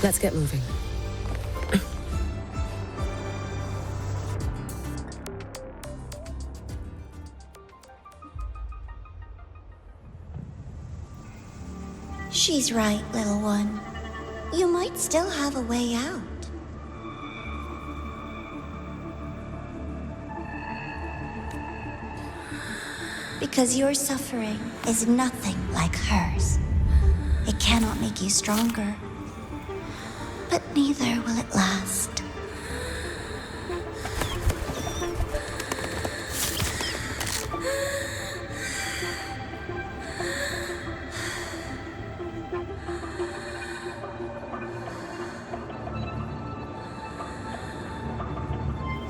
Let's get moving. She's right, little one. You might still have a way out. Because your suffering is nothing like hers. It cannot make you stronger, but neither will it last.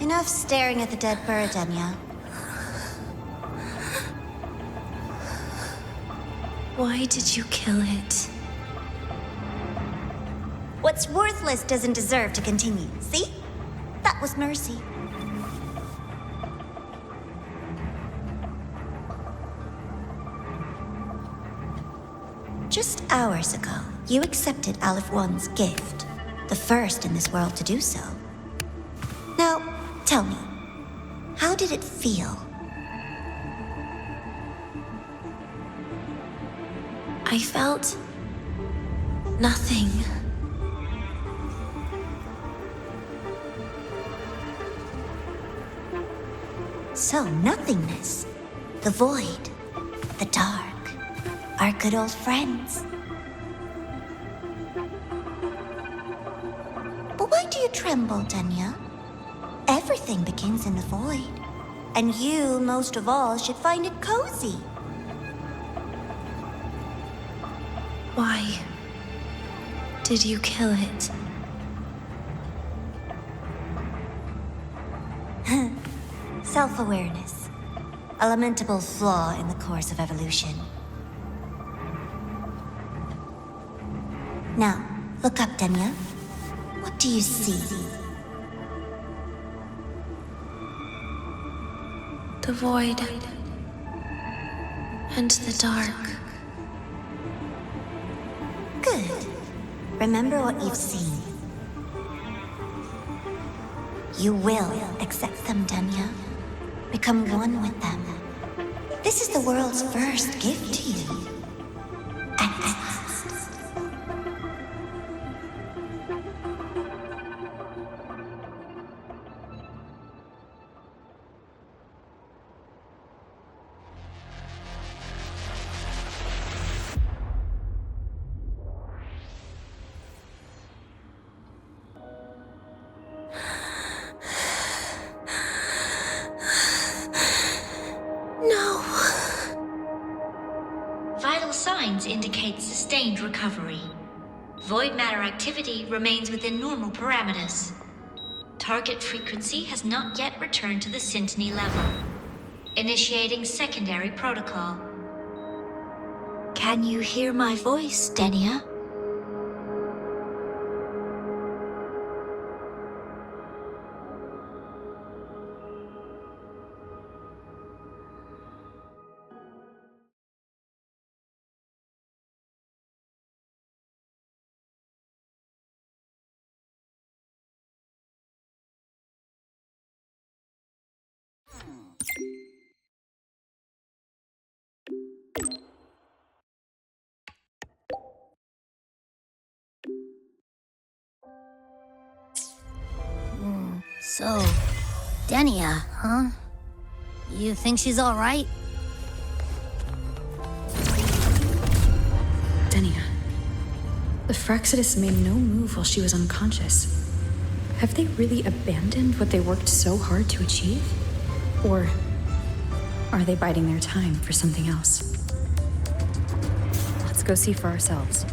Enough staring at the dead bird, Denia. Why did you kill it? What's worthless doesn't deserve to continue, see? That was mercy. Just hours ago, you accepted Aleph One's gift, the first in this world to do so. Now, tell me, how did it feel? I felt nothing. So, nothingness, the void, the dark, our good old friends. But why do you tremble, Denia? Everything begins in the void, and you, most of all, should find it cozy. Why did you kill it? Self-awareness. A lamentable flaw in the course of evolution. Now, look up, Denia. What do you see? The void and the dark. Good. Remember what you've seen. You will accept them, Denia. Become one with them. This is the world's first gift to you. At last. Vital signs indicate sustained recovery. Void matter activity remains within normal parameters. Target frequency has not yet returned to the syntony level. Initiating secondary protocol. Can you hear my voice, Denia? So, Denia, huh? You think she's all right? Denia. The Fraccidus made no move while she was unconscious. Have they really abandoned what they worked so hard to achieve? Or are they biding their time for something else? Let's go see for ourselves.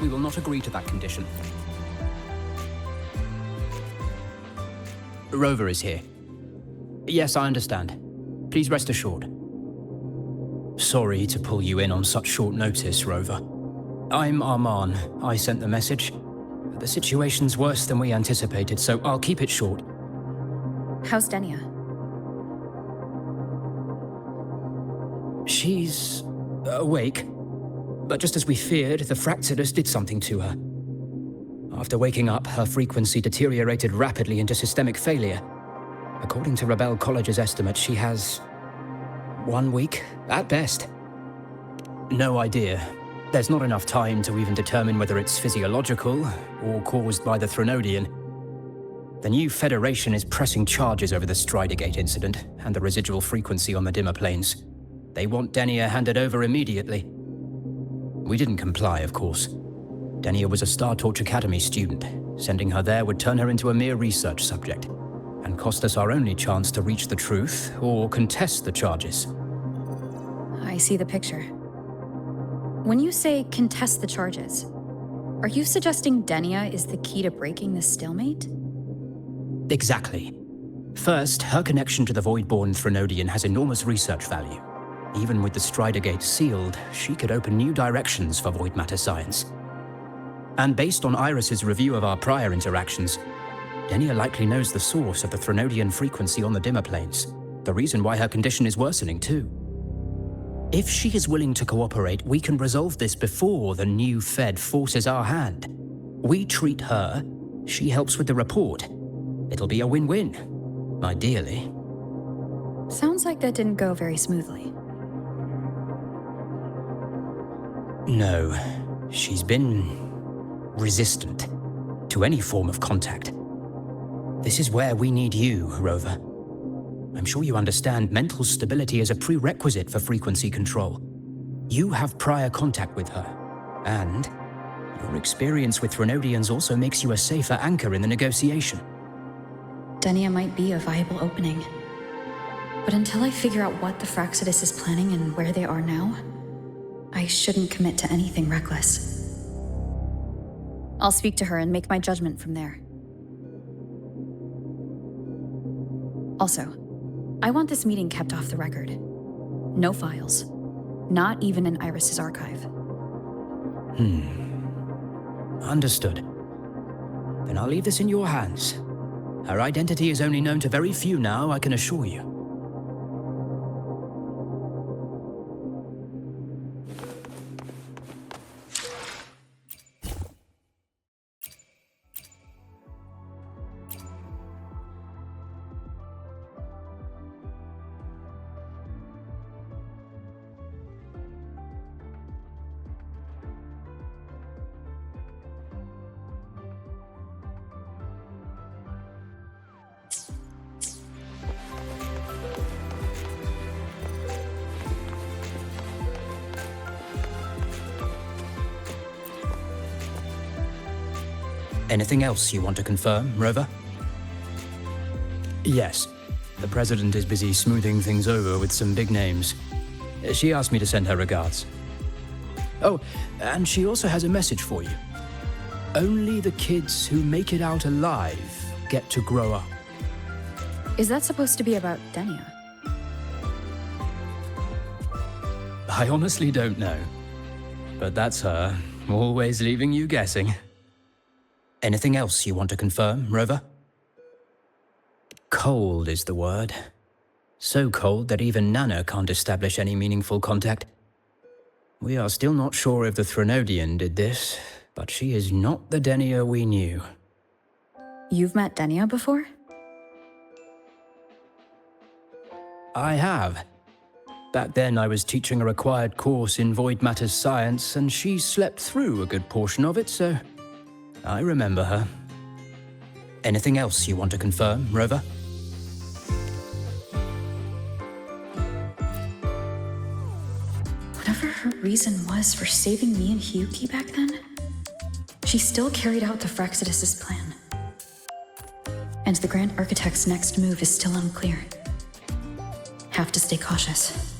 we will not agree to that condition. Rover is here. Yes, I understand. Please rest assured. Sorry to pull you in on such short notice, Rover. I'm Arman. I sent the message. The situation's worse than we anticipated, so I'll keep it short. How's Denia? She's awake. But just as we feared, the Fractsidus did something to her. After waking up, her frequency deteriorated rapidly into systemic failure. According to Rebel College's estimate, she has 1 week, at best. No idea. There's not enough time to even determine whether it's physiological or caused by the Threnodian. The new Federation is pressing charges over the Stridergate incident and the residual frequency on the dimmer planes. They want Denia handed over immediately. We didn't comply, of course. Denia was a Star Torch Academy student. Sending her there would turn her into a mere research subject and cost us our only chance to reach the truth or contest the charges. I see the picture. When you say contest the charges, are you suggesting Denia is the key to breaking this stalemate? Exactly. First, her connection to the Voidborn Threnodian has enormous research value. Even with the Stridergate sealed, she could open new directions for void matter science. And based on Iris's review of our prior interactions, Denia likely knows the source of the Threnodian frequency on the dimmer planes, the reason why her condition is worsening too. If she is willing to cooperate, we can resolve this before the new Fed forces our hand. We treat her, she helps with the report. It'll be a win-win, ideally. Sounds like that didn't go very smoothly. No, she's been resistant to any form of contact. This is where we need you, Rover. I'm sure you understand mental stability is a prerequisite for frequency control. You have prior contact with her, and your experience with Threnodians also makes you a safer anchor in the negotiation. Denia might be a viable opening. But until I figure out what the Fractsidus is planning and where they are now, I shouldn't commit to anything reckless. I'll speak to her and make my judgment from there. Also, I want this meeting kept off the record. No files. Not even in Iris's archive. Understood. Then I'll leave this in your hands. Her identity is only known to very few now, I can assure you. Anything else you want to confirm, Rover? Yes. The President is busy smoothing things over with some big names. She asked me to send her regards. Oh, and she also has a message for you. Only the kids who make it out alive get to grow up. Is that supposed to be about Denia? I honestly don't know. But that's her, always leaving you guessing. Anything else you want to confirm, Rover? Cold is the word. So cold that even Nana can't establish any meaningful contact. We are still not sure if the Threnodian did this, but she is not the Denia we knew. You've met Denia before? I have. Back then I was teaching a required course in Void Matters Science, and she slept through a good portion of it, so I remember her. Anything else you want to confirm, Rover? Whatever her reason was for saving me and Hyuki back then, she still carried out the Fractsidus' plan. And the Grand Architect's next move is still unclear. Have to stay cautious.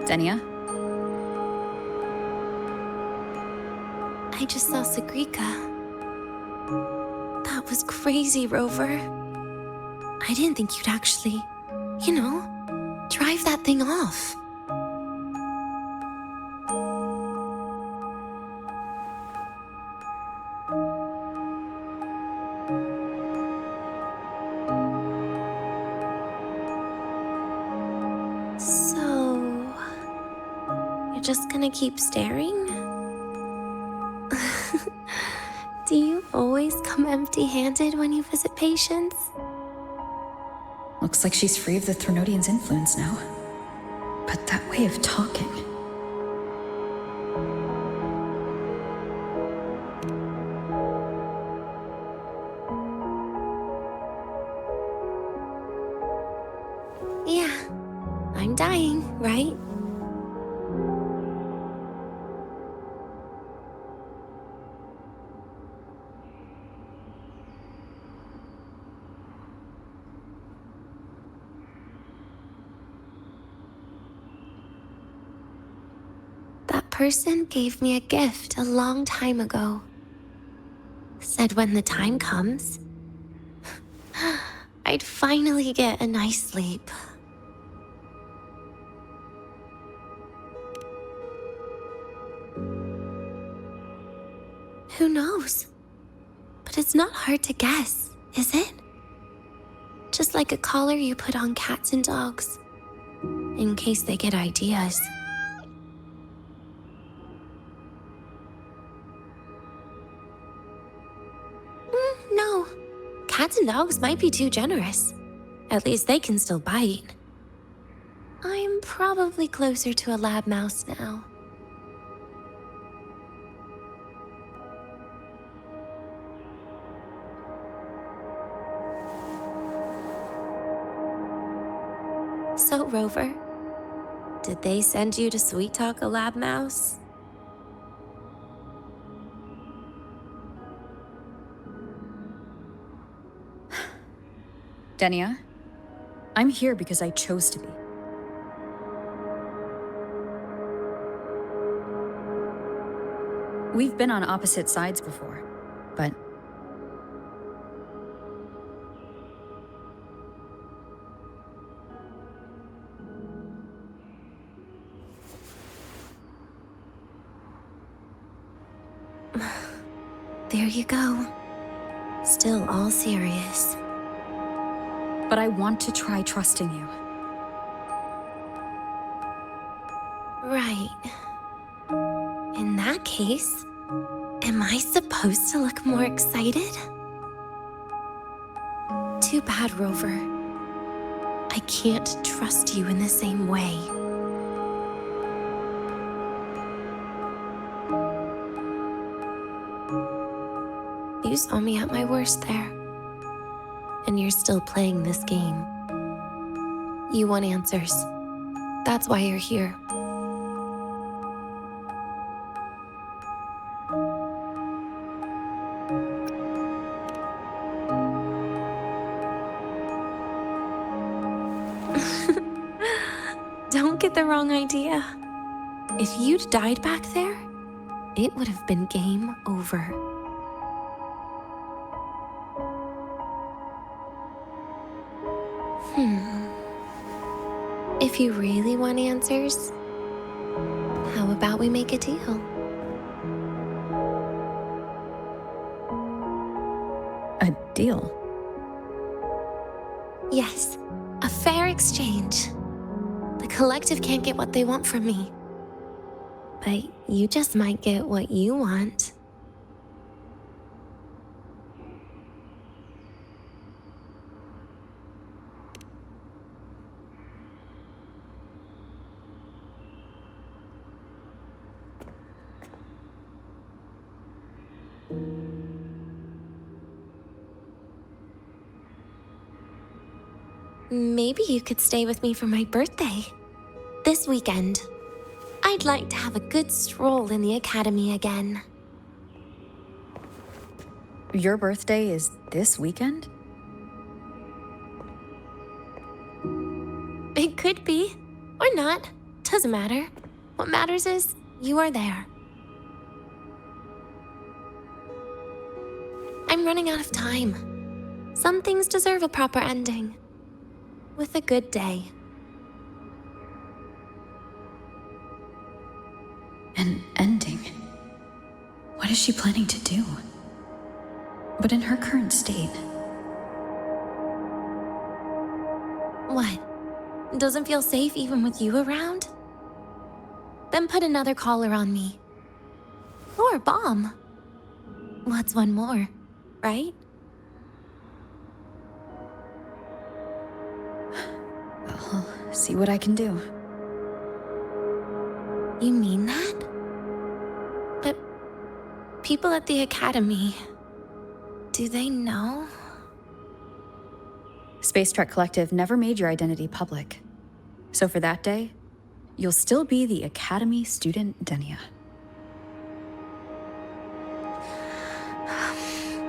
Denia? I just saw Sagrika. That was crazy, Rover. I didn't think you'd actually, drive that thing off. So, you're just gonna keep staring? Do you always come empty-handed when you visit patients? Looks like she's free of the Threnodian's influence now. But that way of talking... Yeah, I'm dying, right? That person gave me a gift a long time ago. Said when the time comes, I'd finally get a nice sleep. Who knows? But it's not hard to guess, is it? Just like a collar you put on cats and dogs, in case they get ideas. No. Cats and dogs might be too generous. At least they can still bite. I'm probably closer to a lab mouse now. So, Rover, did they send you to sweet talk a lab mouse? Denia? I'm here because I chose to be. We've been on opposite sides before, but... There you go. Still all serious. But I want to try trusting you. Right. In that case, am I supposed to look more excited? Too bad, Rover. I can't trust you in the same way. You saw me at my worst there. And you're still playing this game. You want answers. That's why you're here. Don't get the wrong idea. If you'd died back there, it would have been game over. If you really want answers, how about we make a deal? A deal? Yes, a fair exchange. The collective can't get what they want from me. But you just might get what you want. Maybe you could stay with me for my birthday. This weekend. I'd like to have a good stroll in the academy again. Your birthday is this weekend? It could be. Or not. Doesn't matter. What matters is you are there. I'm running out of time. Some things deserve a proper ending. With a good day. An ending? What is she planning to do? But in her current state... What? Doesn't feel safe even with you around? Then put another collar on me. Or a bomb. What's one more, right? I'll see what I can do. You mean that? But people at the academy, do they know? Space Trek Collective never made your identity public. So for that day, you'll still be the Academy student Denia.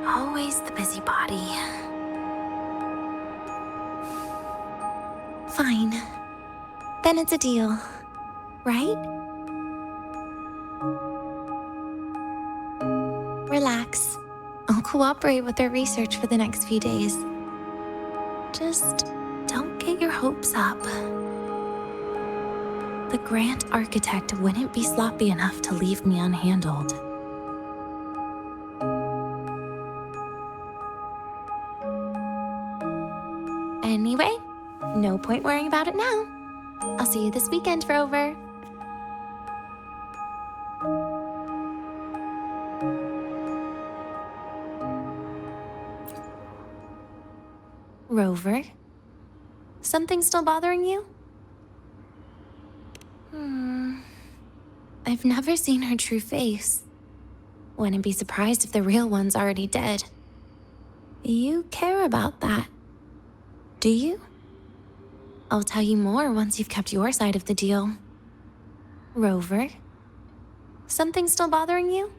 Always the busybody. Fine. Then it's a deal, right? Relax. I'll cooperate with their research for the next few days. Just don't get your hopes up. The Grant architect wouldn't be sloppy enough to leave me unhandled. Anyway, no point worrying about it now. I'll see you this weekend, Rover. Rover? Something still bothering you? I've never seen her true face. Wouldn't be surprised if the real one's already dead. You care about that, do you? I'll tell you more once you've kept your side of the deal. Rover? Something still bothering you?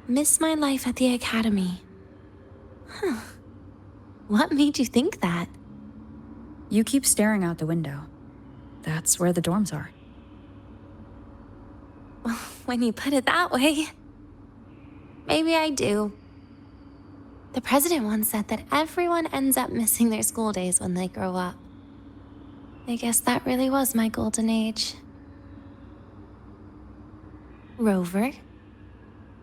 Miss my life at the academy. Huh. What made you think that? You keep staring out the window. That's where the dorms are. When you put it that way, maybe I do. The president once said that everyone ends up missing their school days when they grow up. I guess that really was my golden age. Rover?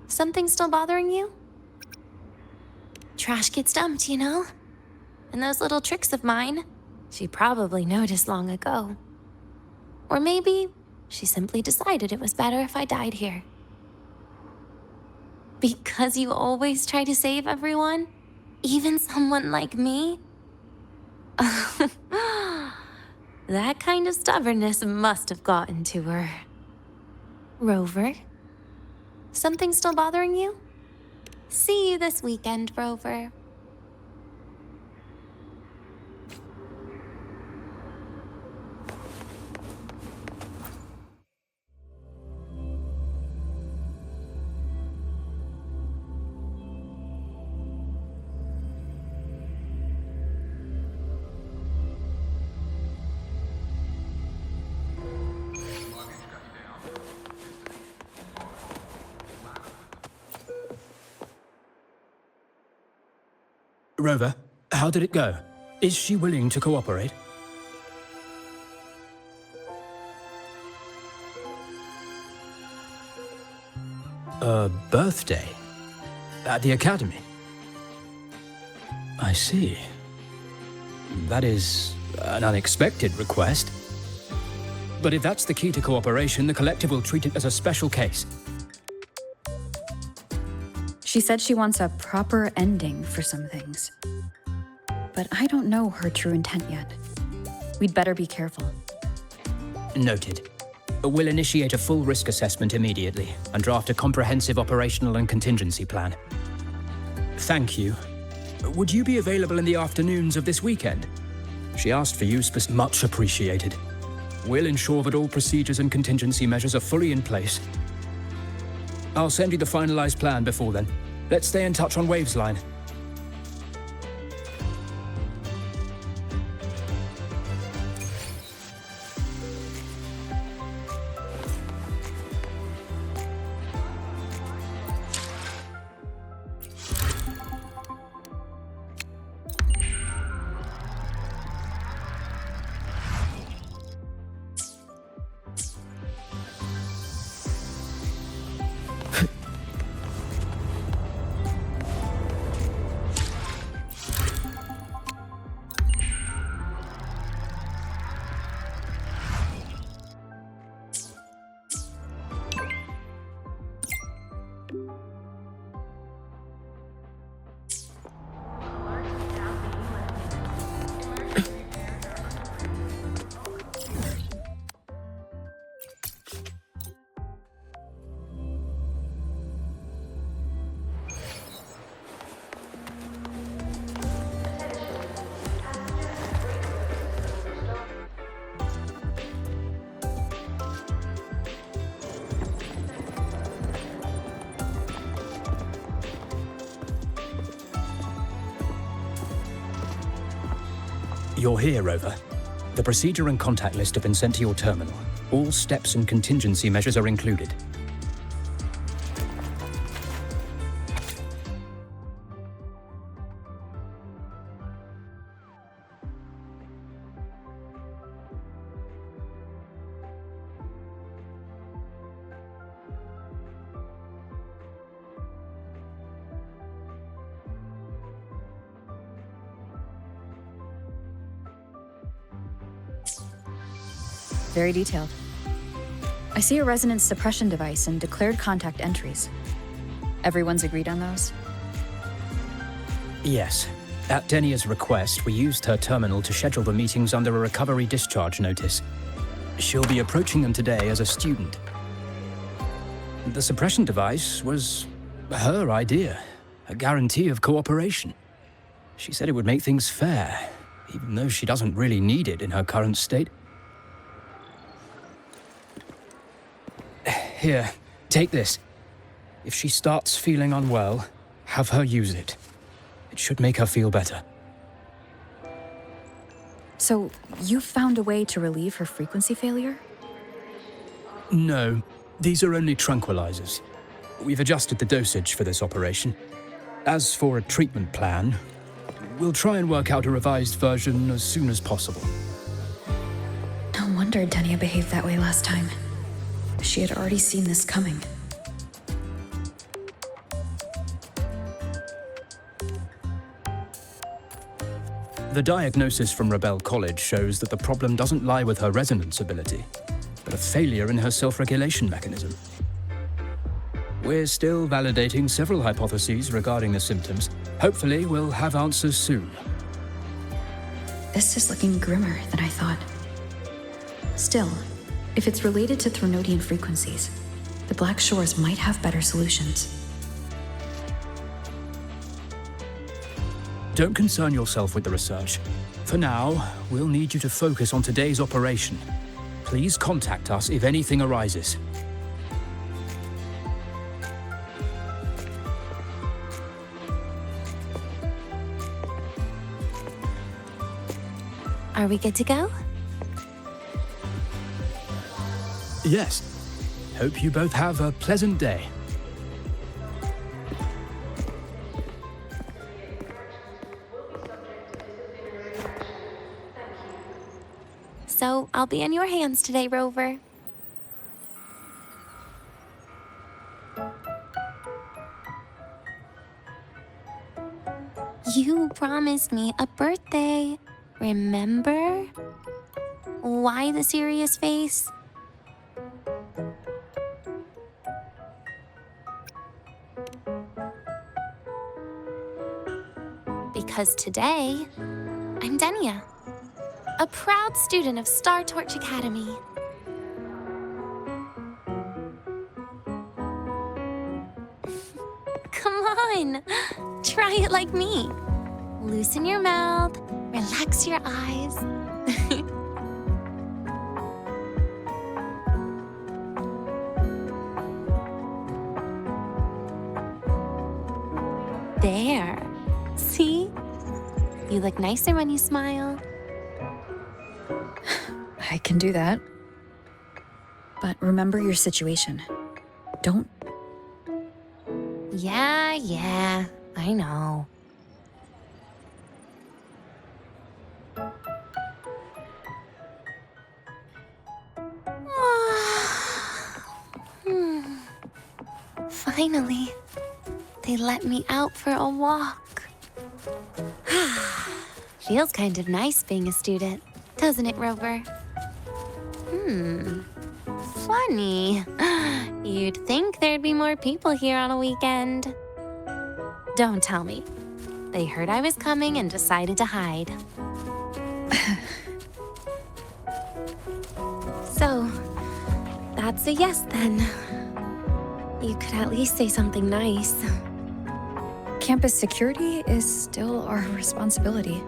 Something still bothering you? Trash gets dumped, you know? And those little tricks of mine, she probably noticed long ago. Or maybe she simply decided it was better if I died here. Because you always try to save everyone? Even someone like me? That kind of stubbornness must have gotten to her. Rover? Something still bothering you? See you this weekend, Rover. Rover, how did it go? Is she willing to cooperate? A birthday? At the academy? I see. That is an unexpected request. But if that's the key to cooperation, the collective will treat it as a special case. She said she wants a proper ending for some things. But I don't know her true intent yet. We'd better be careful. Noted. We'll initiate a full risk assessment immediately and draft a comprehensive operational and contingency plan. Thank you. Would you be available in the afternoons of this weekend? She asked for you, much appreciated. We'll ensure that all procedures and contingency measures are fully in place. I'll send you the finalized plan before then. Let's stay in touch on Waves Line. You're here, Rover. The procedure and contact list have been sent to your terminal. All steps and contingency measures are included. Very detailed. I see a resonance suppression device and declared contact entries. Everyone's agreed on those? Yes. At Denia's request, we used her terminal to schedule the meetings under a recovery discharge notice. She'll be approaching them today as a student. The suppression device was her idea, a guarantee of cooperation. She said it would make things fair, even though she doesn't really need it in her current state. Here, take this. If she starts feeling unwell, have her use it. It should make her feel better. So, you found a way to relieve her frequency failure? No, these are only tranquilizers. We've adjusted the dosage for this operation. As for a treatment plan, we'll try and work out a revised version as soon as possible. No wonder Denia behaved that way last time. She had already seen this coming. The diagnosis from Rebel College shows that the problem doesn't lie with her resonance ability, but a failure in her self-regulation mechanism. We're still validating several hypotheses regarding the symptoms. Hopefully, we'll have answers soon. This is looking grimmer than I thought. Still, if it's related to Threnodian frequencies, the Black Shores might have better solutions. Don't concern yourself with the research. For now, we'll need you to focus on today's operation. Please contact us if anything arises. Are we good to go? Yes. Hope you both have a pleasant day. So, I'll be in your hands today, Rover. You promised me a birthday, remember? Why the serious face? Because today, I'm Denia, a proud student of Star Torch Academy. Come on, try it like me. Loosen your mouth, relax your eyes. There. See? You look nicer when you smile. I can do that. But remember your situation. Don't... Yeah, I know. Finally, they let me out for a walk. Feels kind of nice being a student, doesn't it, Rover? Funny. You'd think there'd be more people here on a weekend. Don't tell me. They heard I was coming and decided to hide. So, that's a yes then. You could at least say something nice. Campus security is still our responsibility.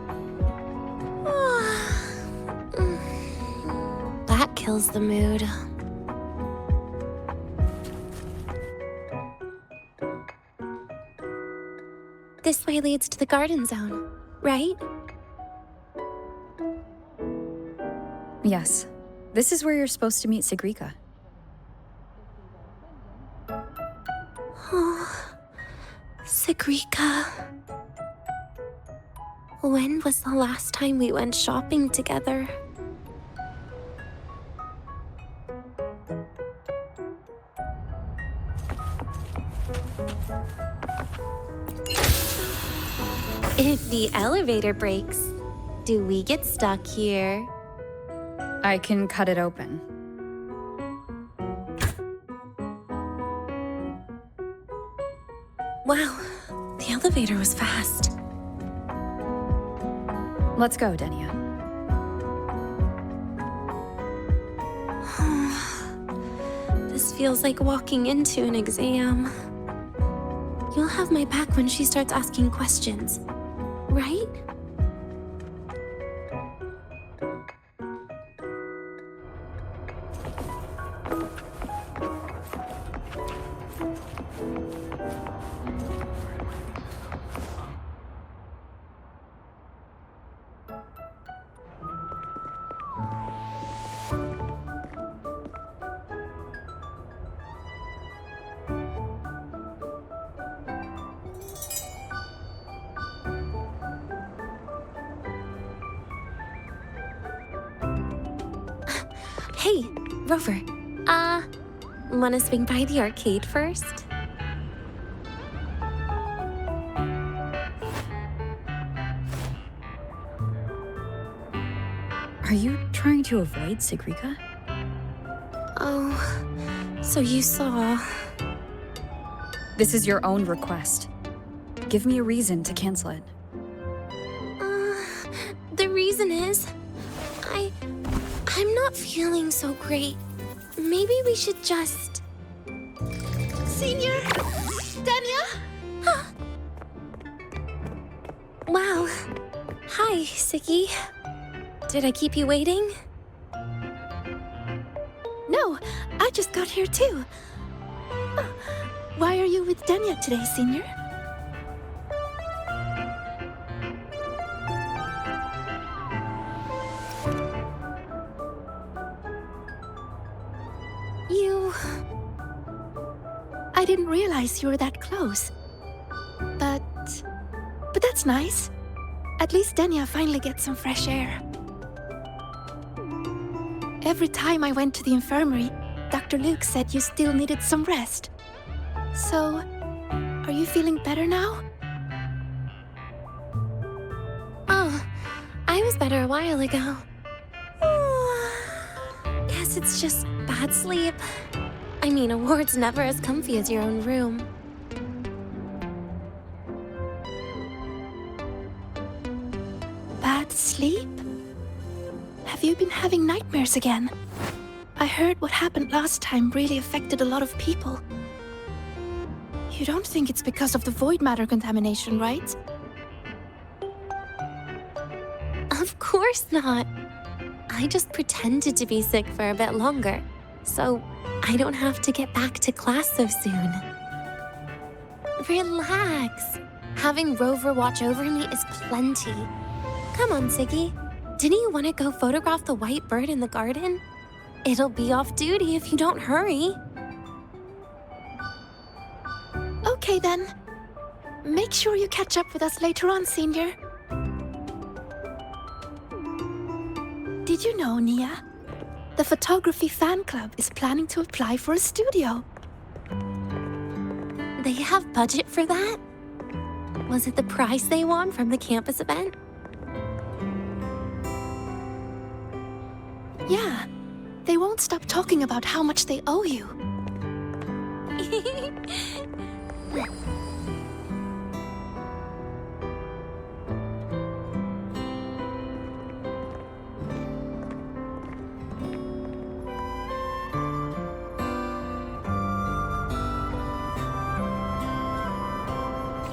That kills the mood. This way leads to the garden zone, right? Yes. This is where you're supposed to meet Sigrika. Oh, Sigrika. When was the last time we went shopping together? If the elevator breaks, do we get stuck here? I can cut it open. Wow, the elevator was fast. Let's go, Denia. This feels like walking into an exam. You'll have my back when she starts asking questions, right? Hey, Rover. Wanna swing by the arcade first? Are you trying to avoid Sigrika? Oh, so you saw... This is your own request. Give me a reason to cancel it. The reason is... I'm not feeling so great. Maybe we should just... Senior? Denia? Wow. Hi, Siggy. Did I keep you waiting? No, I just got here too. Why are you with Denia today, Senior? I didn't realize you were that close. But that's nice. At least Denia finally gets some fresh air. Every time I went to the infirmary, Dr. Luke said you still needed some rest. So, are you feeling better now? Oh, I was better a while ago. Guess it's just bad sleep. I mean, a ward's never as comfy as your own room. Bad sleep? Have you been having nightmares again? I heard what happened last time really affected a lot of people. You don't think it's because of the void matter contamination, right? Of course not. I just pretended to be sick for a bit longer, so I don't have to get back to class so soon. Relax. Having Rover watch over me is plenty. Come on, Siggy. Didn't you want to go photograph the white bird in the garden? It'll be off duty if you don't hurry. Okay then. Make sure you catch up with us later on, Senior. Did you know, Nia? The photography fan club is planning to apply for a studio. They have budget for that? Was it the prize they won from the campus event? Yeah. They won't stop talking about how much they owe you.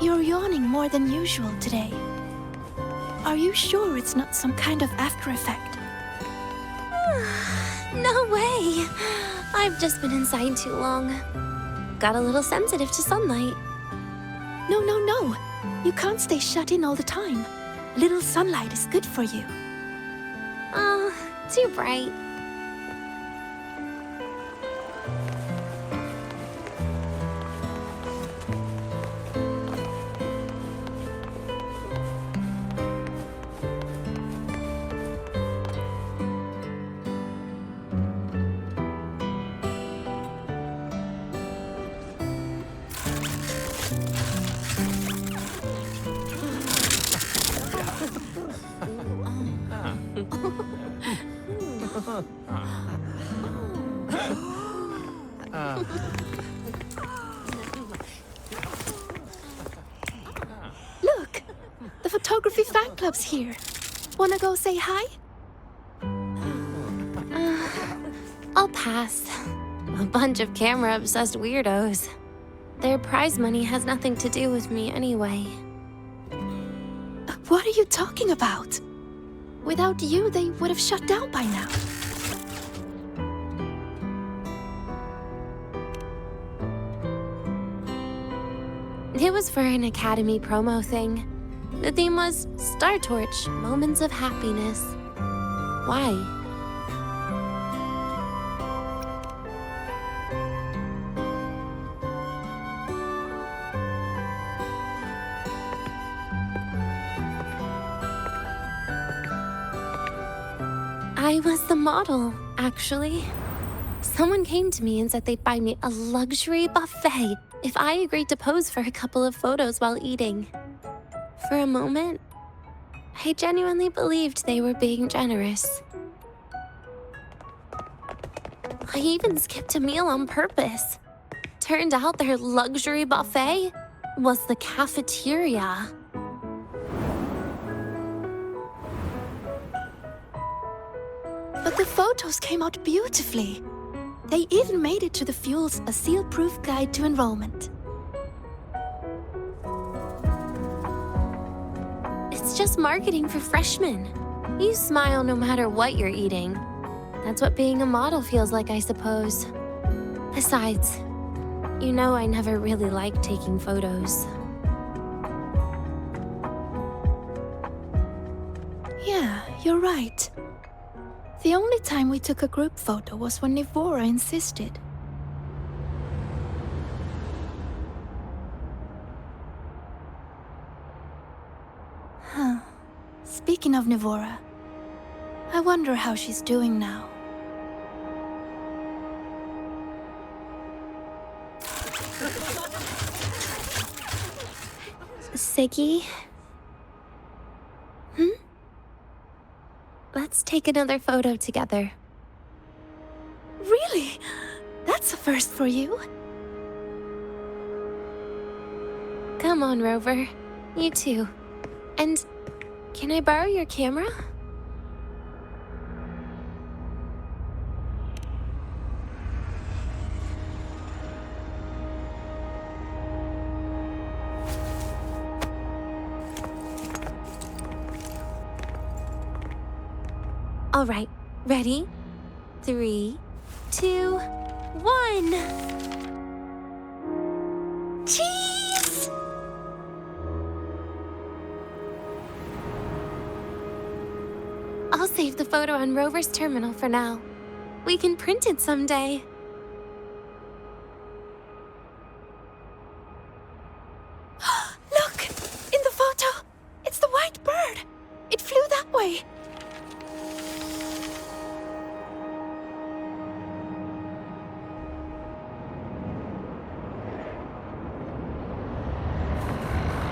You're yawning more than usual today. Are you sure it's not some kind of after effect? No way! I've just been inside too long. Got a little sensitive to sunlight. No. You can't stay shut in all the time. Little sunlight is good for you. too bright. Look! The photography fan club's here. Wanna go say hi? I'll pass. A bunch of camera-obsessed weirdos. Their prize money has nothing to do with me anyway. What are you talking about? Without you, they would have shut down by now. It was for an Academy promo thing. The theme was Star Torch, Moments of Happiness. Why? I was the model, actually. Someone came to me and said they'd buy me a luxury buffet if I agreed to pose for a couple of photos while eating. For a moment, I genuinely believed they were being generous. I even skipped a meal on purpose. Turned out their luxury buffet was the cafeteria. But the photos came out beautifully. They even made it to the Fuel's A Seal-Proof Guide to Enrollment. It's just marketing for freshmen. You smile no matter what you're eating. That's what being a model feels like, I suppose. Besides, you know I never really liked taking photos. Yeah, you're right. The only time we took a group photo was when Nivora insisted. Huh. Speaking of Nivora, I wonder how she's doing now. Siggy? Let's take another photo together. Really? That's a first for you. Come on, Rover. You too. And can I borrow your camera? All right, ready? 3, 2, 1. Cheese! I'll save the photo on Rover's terminal for now. We can print it someday. Look! In the photo! It's the white bird! It flew that way!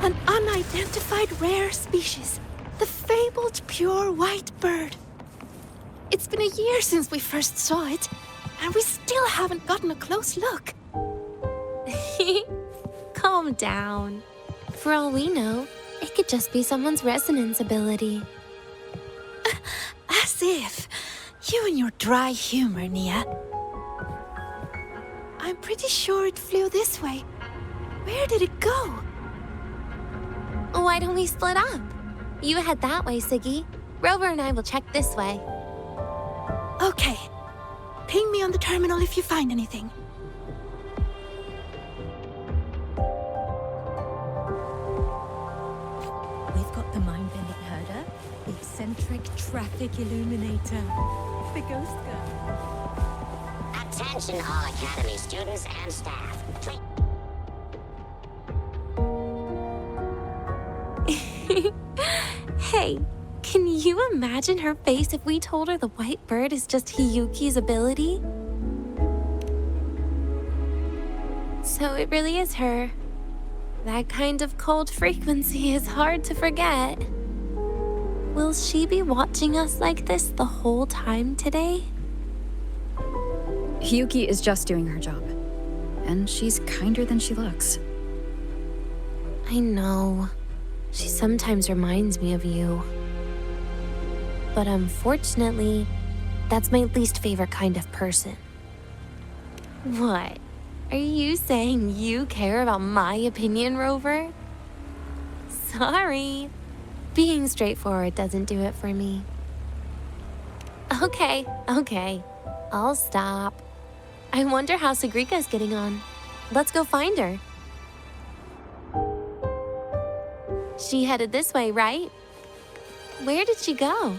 An unidentified rare species. The fabled pure white bird. It's been a year since we first saw it, and we still haven't gotten a close look. Calm down. For all we know, it could just be someone's resonance ability. As if. You and your dry humor, Nia. I'm pretty sure it flew this way. Where did it go? Why don't we split up? You head that way, Siggy. Rover and I will check this way. Okay. Ping me on the terminal if you find anything. We've got the mind-bending herder, the eccentric traffic illuminator. the ghost gun. Attention all Academy students and staff. Hey, can you imagine her face if we told her the white bird is just Hiyuki's ability? So it really is her. That kind of cold frequency is hard to forget. Will she be watching us like this the whole time today? Hiyuki is just doing her job. And she's kinder than she looks. I know. She sometimes reminds me of you. But unfortunately, that's my least favorite kind of person. What? Are you saying you care about my opinion, Rover? Sorry. Being straightforward doesn't do it for me. Okay. I'll stop. I wonder how Sagrika's getting on. Let's go find her. She headed this way, right? Where did she go?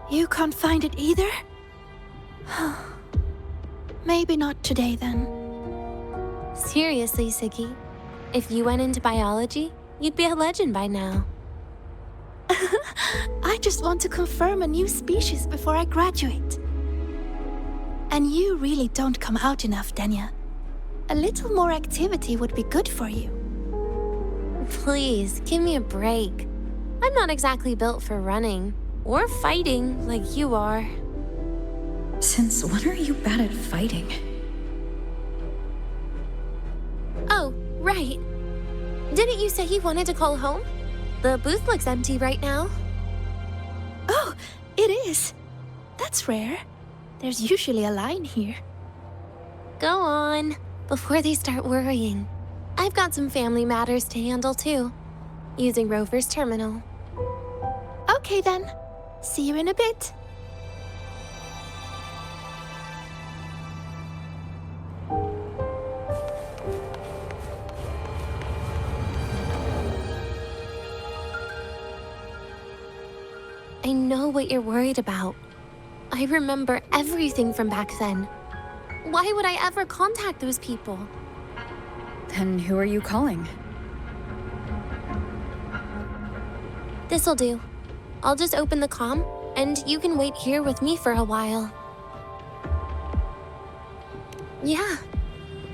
You can't find it either? Maybe not today then. Seriously, Siggy. If you went into biology, you'd be a legend by now. I just want to confirm a new species before I graduate. And you really don't come out enough, Denia. A little more activity would be good for you. Please, give me a break. I'm not exactly built for running or fighting like you are. Since when are you bad at fighting? Oh, right. Didn't you say you wanted to call home? The booth looks empty right now. Oh, it is. That's rare. There's usually a line here. Go on, before they start worrying. I've got some family matters to handle too, using Rover's terminal. Okay then. See you in a bit. I know what you're worried about. I remember everything from back then. Why would I ever contact those people? Then who are you calling? This'll do. I'll just open the comm, and you can wait here with me for a while. Yeah,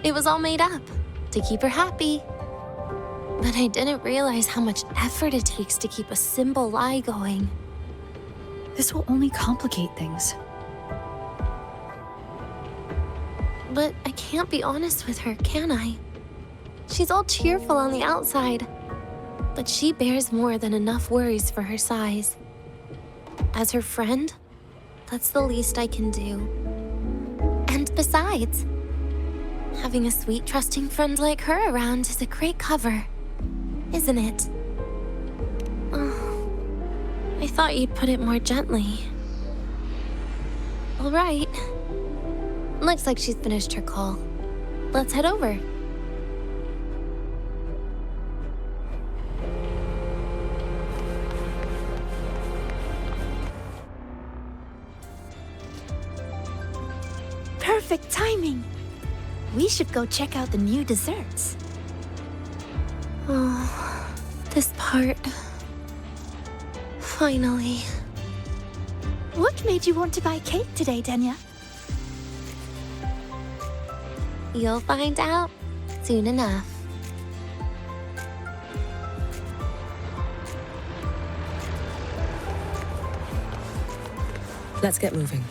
it was all made up, to keep her happy. But I didn't realize how much effort it takes to keep a simple lie going. This will only complicate things. But I can't be honest with her, can I? She's all cheerful on the outside, but she bears more than enough worries for her size. As her friend, that's the least I can do. And besides, having a sweet, trusting friend like her around is a great cover, isn't it? Oh, I thought you'd put it more gently. All right. Looks like she's finished her call. Let's head over. Perfect timing. We should go check out the new desserts. Oh, this part. Finally. What made you want to buy cake today, Denia? You'll find out soon enough. Let's get moving.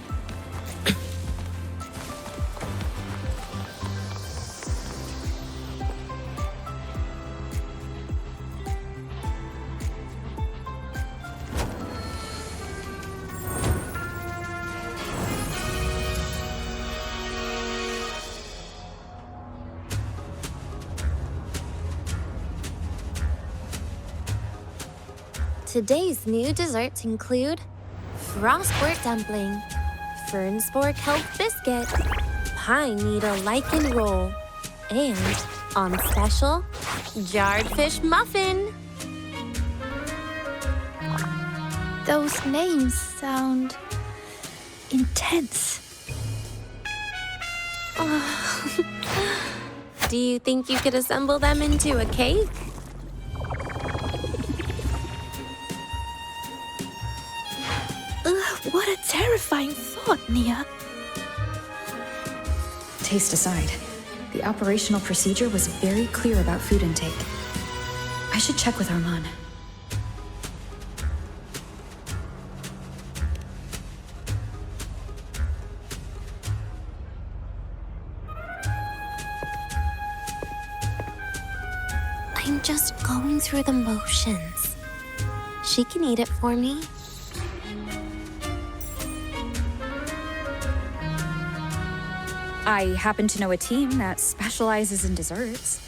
Today's new desserts include frostwort dumpling, fern spore kelp biscuit, pine needle lichen roll, and, on special, jarred fish muffin. Those names sound intense. Do you think you could assemble them into a cake? What a terrifying thought, Nia. Taste aside, the operational procedure was very clear about food intake. I should check with Armand. I'm just going through the motions. She can eat it for me. I happen to know a team that specializes in desserts.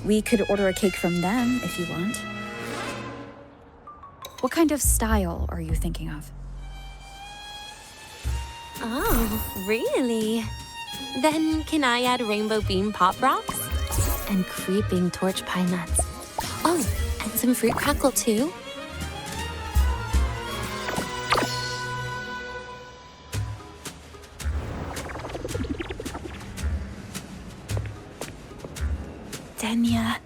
We could order a cake from them if you want. What kind of style are you thinking of? Oh, really? Then can I add rainbow bean pop rocks? And creeping torch pine nuts. Oh, and some fruit crackle too? Denia,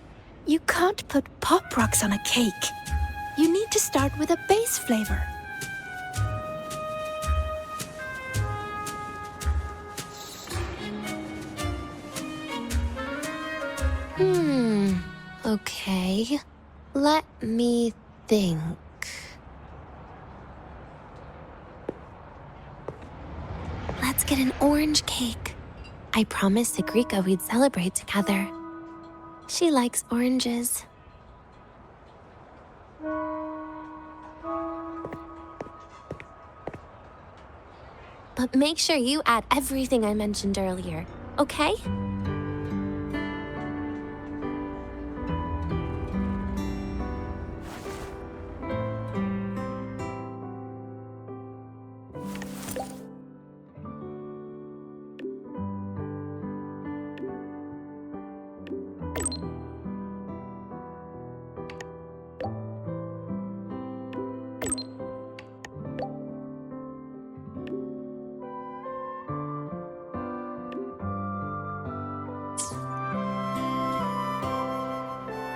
you can't put pop rocks on a cake. You need to start with a base flavor. Okay. Let me think. Let's get an orange cake. I promised Sigrika we'd celebrate together. She likes oranges. But make sure you add everything I mentioned earlier, okay?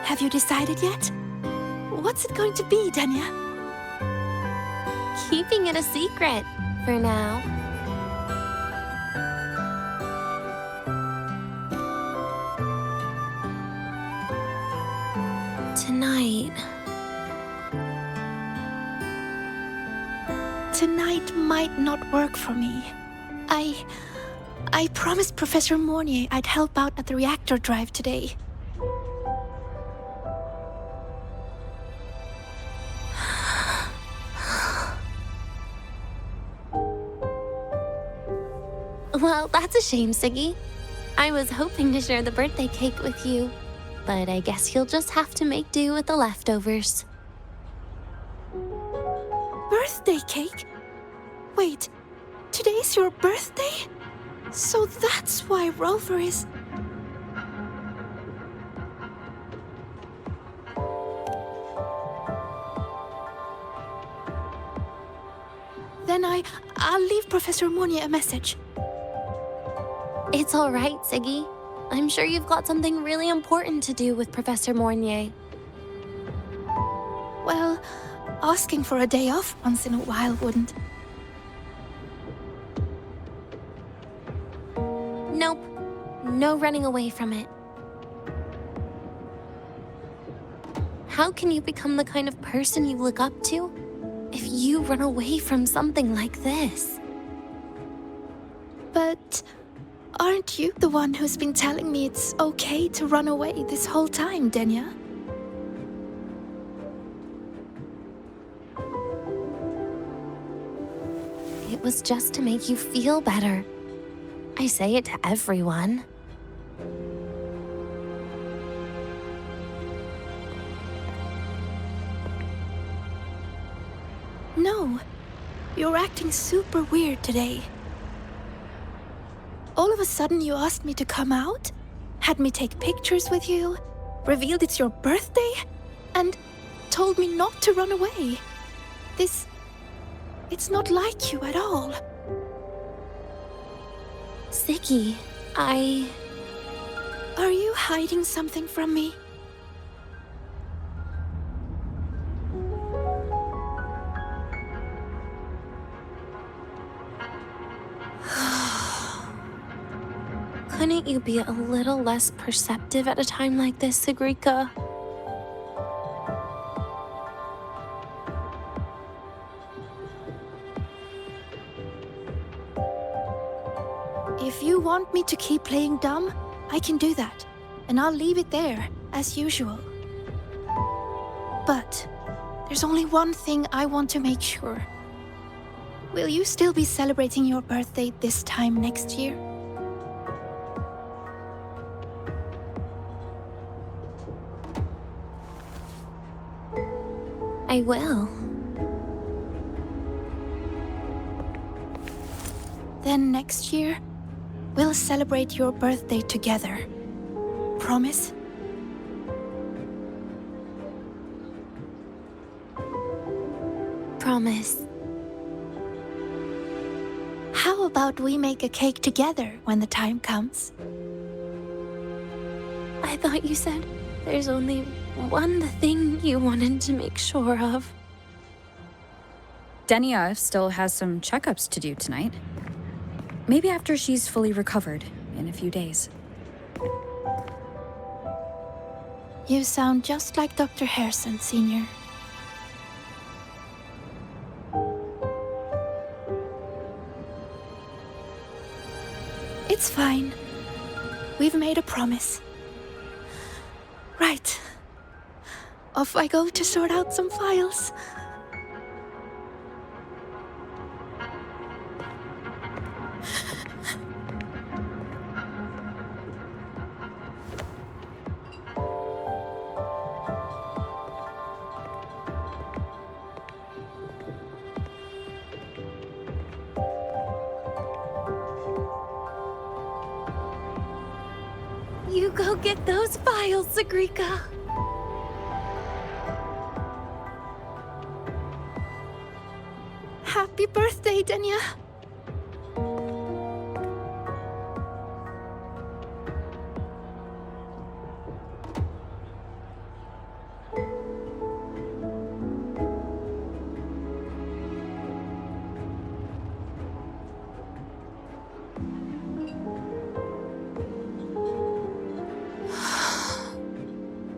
Have you decided yet? What's it going to be, Denia? Keeping it a secret for now. Tonight might not work for me. I promised Professor Mornier I'd help out at the reactor drive today. Well, that's a shame, Siggy. I was hoping to share the birthday cake with you, but I guess you'll just have to make do with the leftovers. Birthday cake? Wait, today's your birthday? So that's why Rover is... Then I'll leave Professor Mornier a message. It's all right, Siggy. I'm sure you've got something really important to do with Professor Mornier. Well, asking for a day off once in a while wouldn't. Nope. No running away from it. How can you become the kind of person you look up to if you run away from something like this? But aren't you the one who's been telling me it's okay to run away this whole time, Denia? It was just to make you feel better. I say it to everyone. No, you're acting super weird today. All of a sudden you asked me to come out, had me take pictures with you, revealed it's your birthday, and told me not to run away. It's not like you at all. Ziggy, Are you hiding something from me? Couldn't you be a little less perceptive at a time like this, Sigrika? If you want me to keep playing dumb, I can do that, and I'll leave it there, as usual. But there's only one thing I want to make sure. Will you still be celebrating your birthday this time next year? I will. Then next year, we'll celebrate your birthday together. Promise? Promise. How about we make a cake together when the time comes? I thought you said there's only one thing you wanted to make sure of. Denia still has some checkups to do tonight. Maybe after she's fully recovered in a few days. You sound just like Dr. Harrison, Senior. It's fine. We've made a promise. Right. Off I go to sort out some files. You go get those files, Sigrika. Happy birthday, Denia.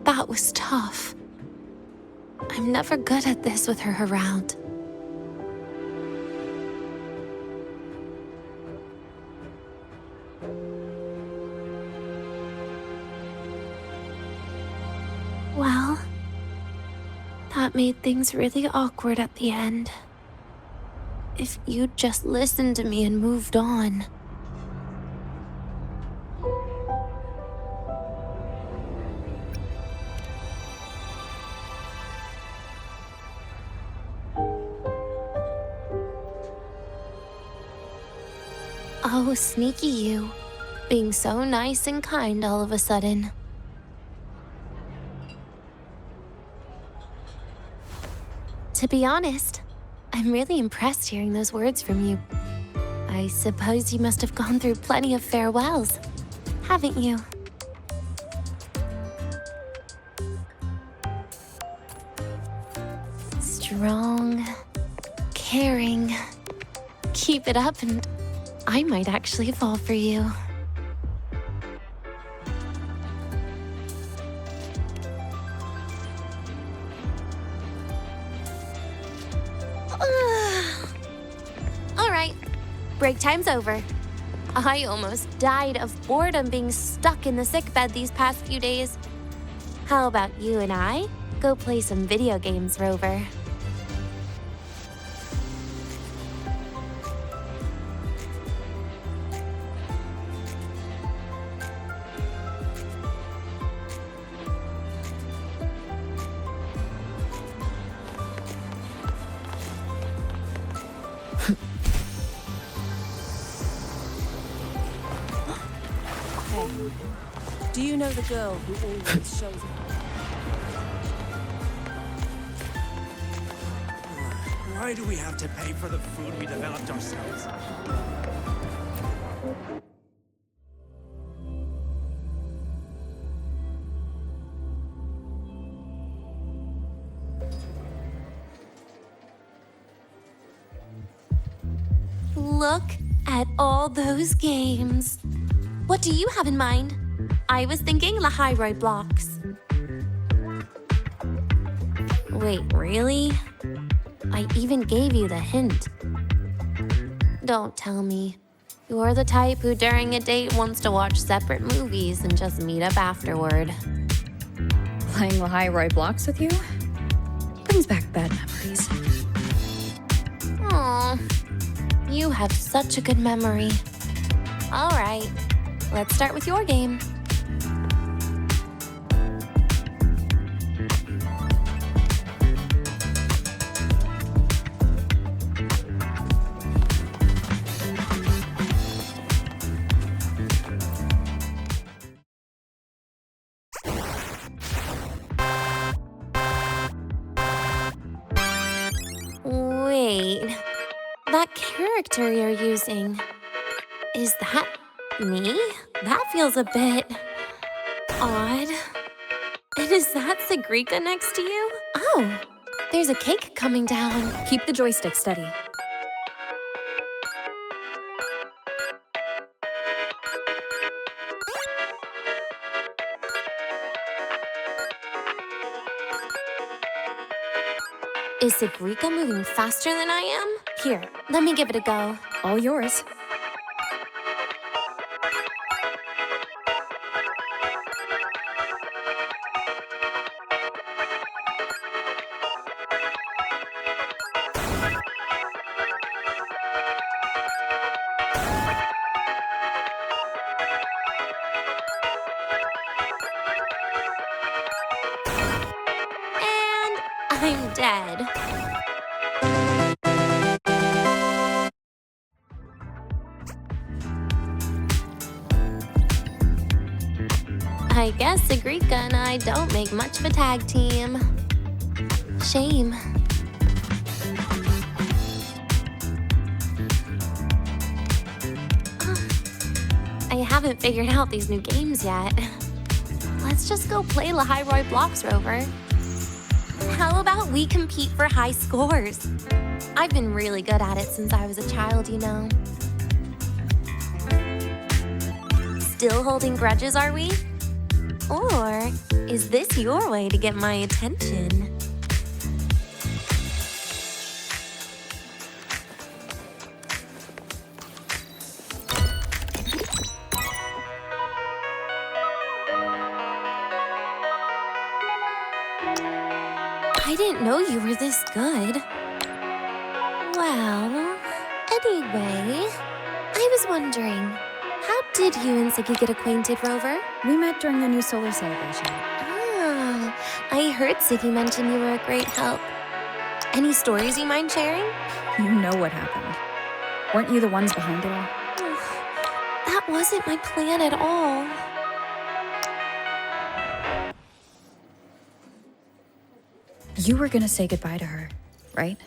That was tough. I'm never good at this with her around. Well, that made things really awkward at the end. If you'd just listened to me and moved on. Oh, sneaky you. Being so nice and kind all of a sudden. To be honest, I'm really impressed hearing those words from you. I suppose you must have gone through plenty of farewells, haven't you? Strong, caring. Keep it up and I might actually fall for you. All right, break time's over. I almost died of boredom being stuck in the sickbed these past few days. How about you and I go play some video games, Rover? Do you know the girl who always shows up? Why do we have to pay for the food we developed ourselves? Look at all those games. What do you have in mind? I was thinking Lahai blocks. Wait, really? I even gave you the hint. Don't tell me. You're the type who during a date wants to watch separate movies and just meet up afterward. Playing Lahai blocks with you? Brings back bad memories. Aw, you have such a good memory. All right, let's start with your game. Wait, that character you're using, is that me? That feels a bit odd. And is that Sigrika next to you? Oh, there's a cake coming down. Keep the joystick steady. Is Sigrika moving faster than I am? Here, let me give it a go. All yours. I'm dead. I guess Sigrika and I don't make much of a tag team. Shame. I haven't figured out these new games yet. Let's just go play Lahai blocks, Rover. How about we compete for high scores? I've been really good at it since I was a child, you know. Still holding grudges, are we? Or is this your way to get my attention? I didn't know you were this good. Well, anyway, I was wondering, how did you and Siggy get acquainted, Rover? We met during the new solar celebration. Ah, I heard Siggy mention you were a great help. Any stories you mind sharing? You know what happened. Weren't you the ones behind it all? That wasn't my plan at all. You were gonna say goodbye to her, right?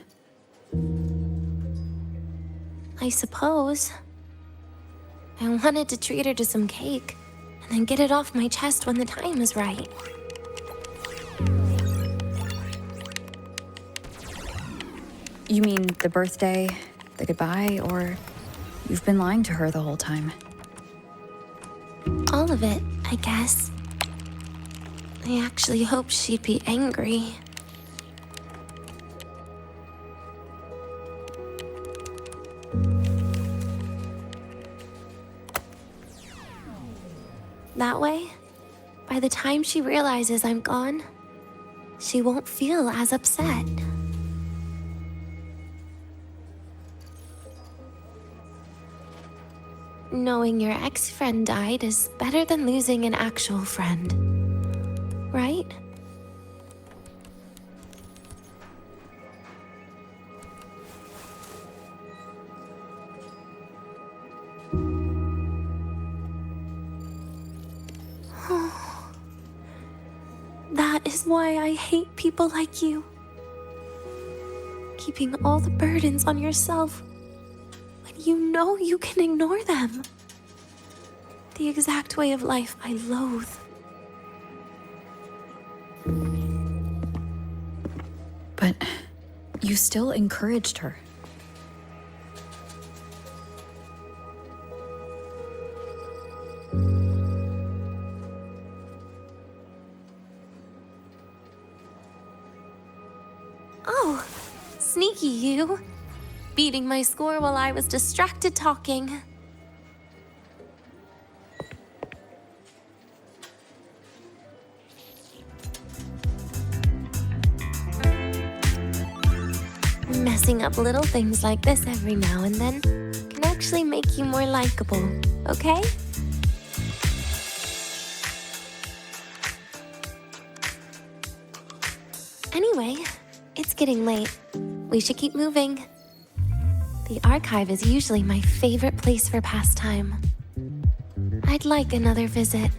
I suppose. I wanted to treat her to some cake, and then get it off my chest when the time is right. You mean the birthday, the goodbye, or you've been lying to her the whole time? All of it, I guess. I actually hoped she'd be angry. That way, by the time she realizes I'm gone, she won't feel as upset. Knowing your ex-friend died is better than losing an actual friend, right? why I hate people like you. Keeping all the burdens on yourself when you know you can ignore them. The exact way of life I loathe. But you still encouraged her. Oh, sneaky you. Beating my score while I was distracted talking. Messing up little things like this every now and then can actually make you more likable, okay? Anyway, it's getting late. We should keep moving. The archive is usually my favorite place for pastime. I'd like another visit.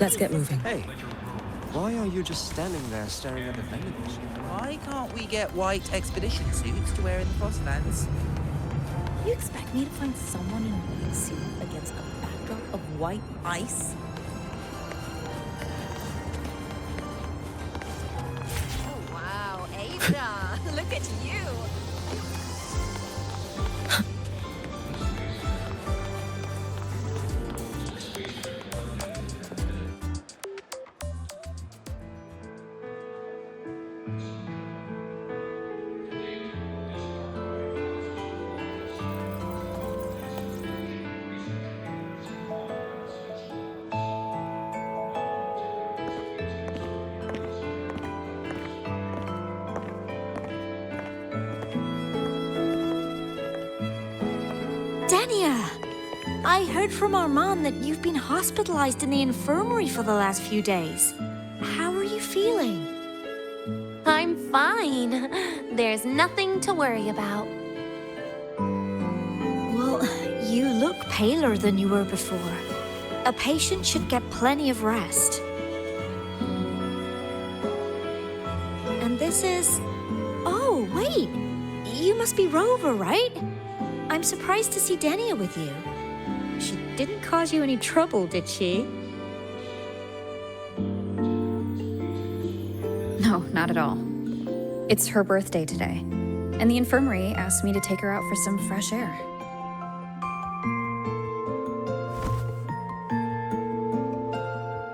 Let's get moving. Hey, why are you just standing there staring at the vending machine? Why can't we get white expedition suits to wear in the Frostlands? You expect me to find someone in a white suit against a backdrop of white ice? Oh wow, Ada! Look at you! Denia! I heard from our mom that you've been hospitalized in the infirmary for the last few days. How are you feeling? I'm fine. There's nothing to worry about. Well, you look paler than you were before. A patient should get plenty of rest. And this is... Oh, wait! You must be Rover, right? I'm surprised to see Denia with you. She didn't cause you any trouble, did she? No, not at all. It's her birthday today, and the infirmary asked me to take her out for some fresh air.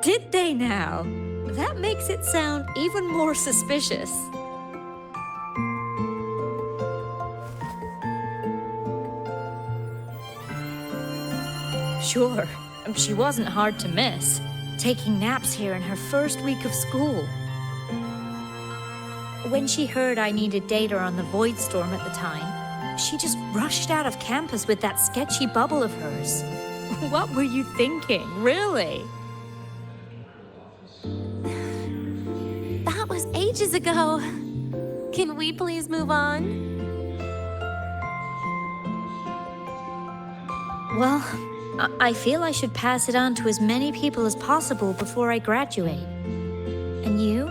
Did they now? That makes it sound even more suspicious. Sure, she wasn't hard to miss, taking naps here in her first week of school. When she heard I needed data on the Void Storm at the time, she just rushed out of campus with that sketchy bubble of hers. What were you thinking, really? That was ages ago. Can we please move on? Well, I feel I should pass it on to as many people as possible before I graduate. And you?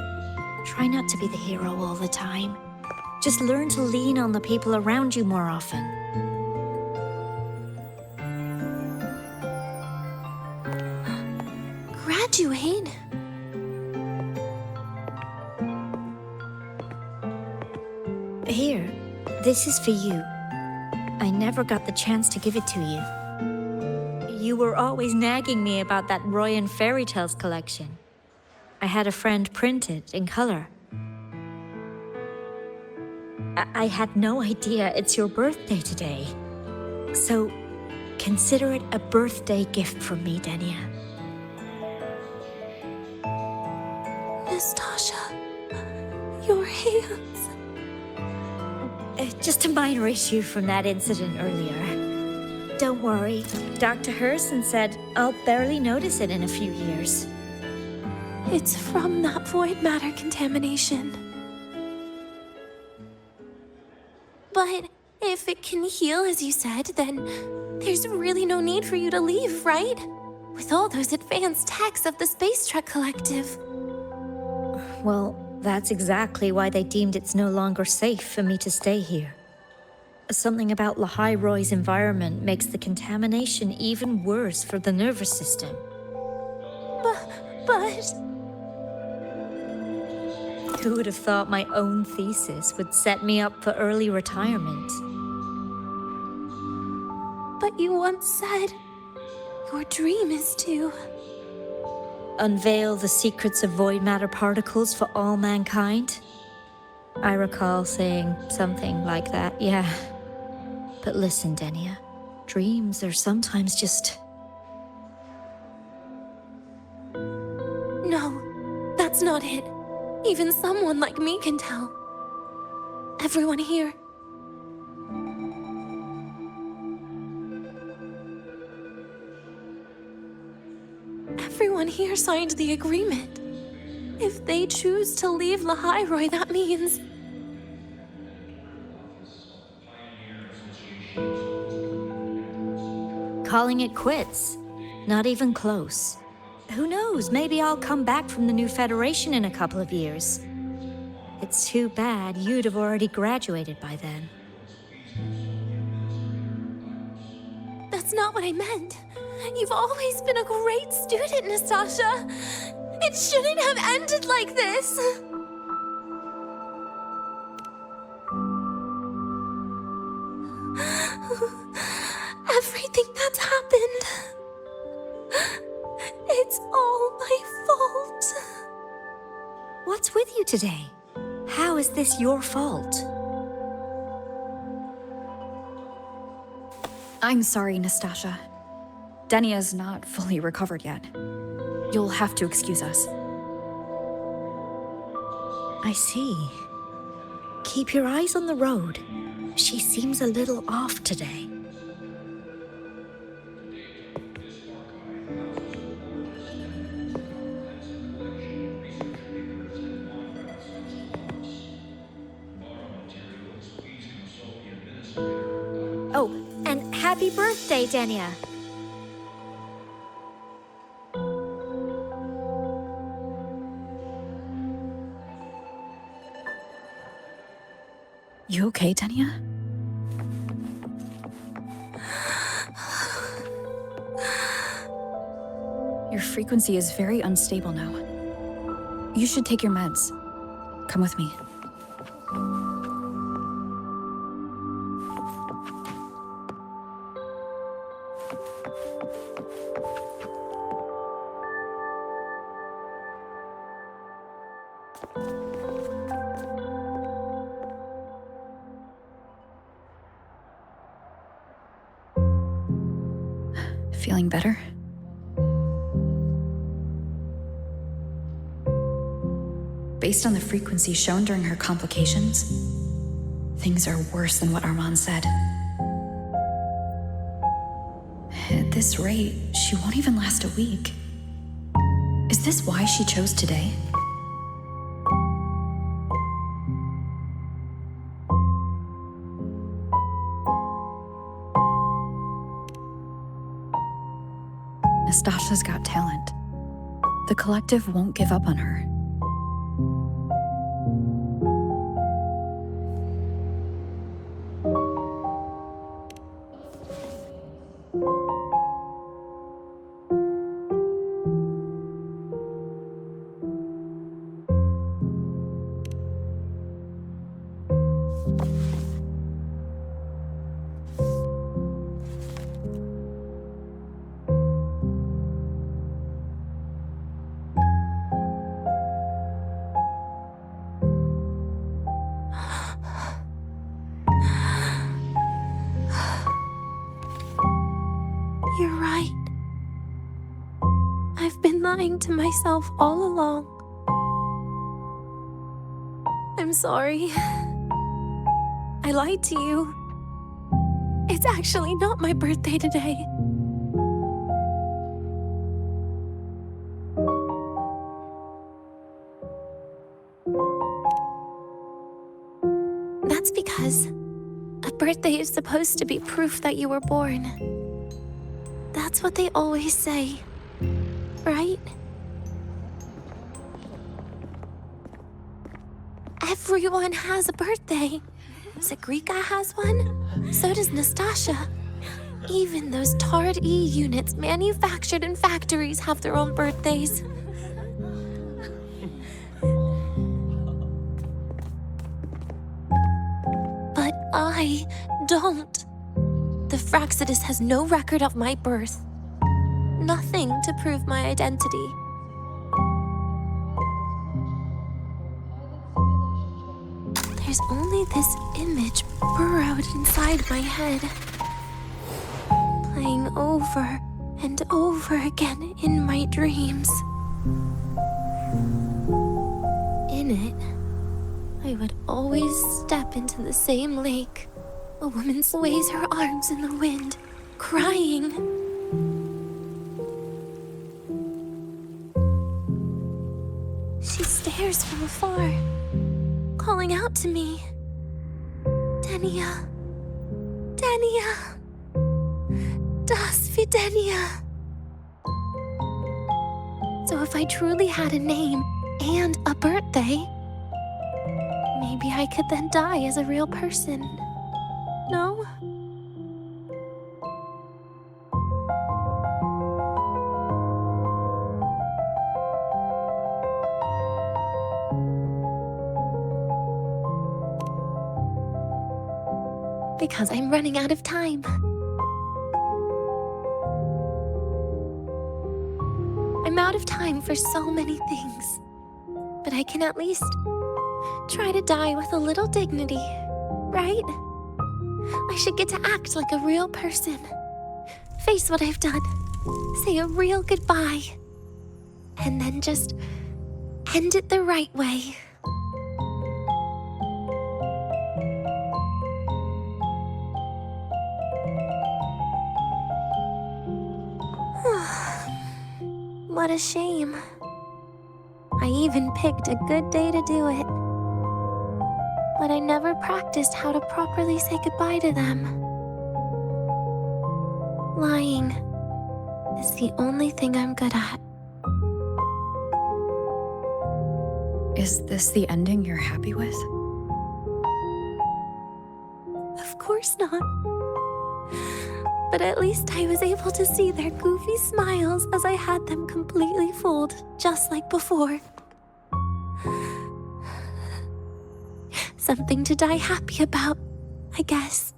Try not to be the hero all the time. Just learn to lean on the people around you more often. Graduate? Here, this is for you. I never got the chance to give it to you. You were always nagging me about that Roy and Fairy Tales collection. I had a friend print it in color. I had no idea it's your birthday today. So, Consider it a birthday gift from me, Denia. Nastasha, your hands. Just a minor issue from that incident earlier. Don't worry, Dr. Herson said I'll barely notice it in a few years. It's from that void matter contamination. But if it can heal, as you said, then there's really no need for you to leave, right? With all those advanced techs of the Space Trek Collective. Well, that's exactly why they deemed it's no longer safe for me to stay here. Something about Lahai Roy's environment makes the contamination even worse for the nervous system. But... Who would have thought my own thesis would set me up for early retirement? But you once said your dream is to... unveil the secrets of void matter particles for all mankind? I recall saying something like that, yeah. But listen, Denia, dreams are sometimes just... No, that's not it. Even someone like me can tell. Everyone here. Everyone here signed the agreement. If they choose to leave Lahai Roy, that means... calling it quits. Not even close. Who knows, maybe I'll come back from the new Federation in a couple of years. It's too bad you'd have already graduated by then. That's not what I meant. You've always been a great student, Nastasha. It shouldn't have ended like this. Everything that's happened... it's all my fault. What's with you today? How is this your fault? I'm sorry, Nastasha. Denia's not fully recovered yet. You'll have to excuse us. I see. Keep your eyes on the road. She seems a little off today. Oh, and happy birthday, Denia. You okay, Denia? Your frequency is very unstable now. You should take your meds. Come with me. Feeling better? Based on the frequency shown during her complications, things are worse than what Armand said. At this rate, she won't even last a week. Is this why she chose today? Nastasha's got talent. The collective won't give up on her. lying to myself all along. I'm sorry. I lied to you. It's actually not my birthday today. That's because a birthday is supposed to be proof that you were born. That's what they always say, right? Everyone has a birthday. Zagrika has one, so does Nastasha. Even those tarred E units manufactured in factories have their own birthdays. But I don't. The Fractsidus has no record of my birth. Nothing to prove my identity. There's only this image burrowed inside my head, playing over and over again in my dreams. In it, I would always step into the same lake. A woman sways her arms in the wind, crying. She stares from afar, calling out to me. Denia. Denia. Das Videnia. So if I truly had a name and a birthday, maybe I could then die as a real person. No? Because I'm running out of time. I'm out of time for so many things. But I can at least try to die with a little dignity, right? I should get to act like a real person. Face what I've done. Say a real goodbye. And then just end it the right way. What a shame. I even picked a good day to do it. But I never practiced how to properly say goodbye to them. Lying is the only thing I'm good at. Is this the ending you're happy with? Of course not. But at least I was able to see their goofy smiles as I had them completely fooled, just like before. Something to die happy about, I guess.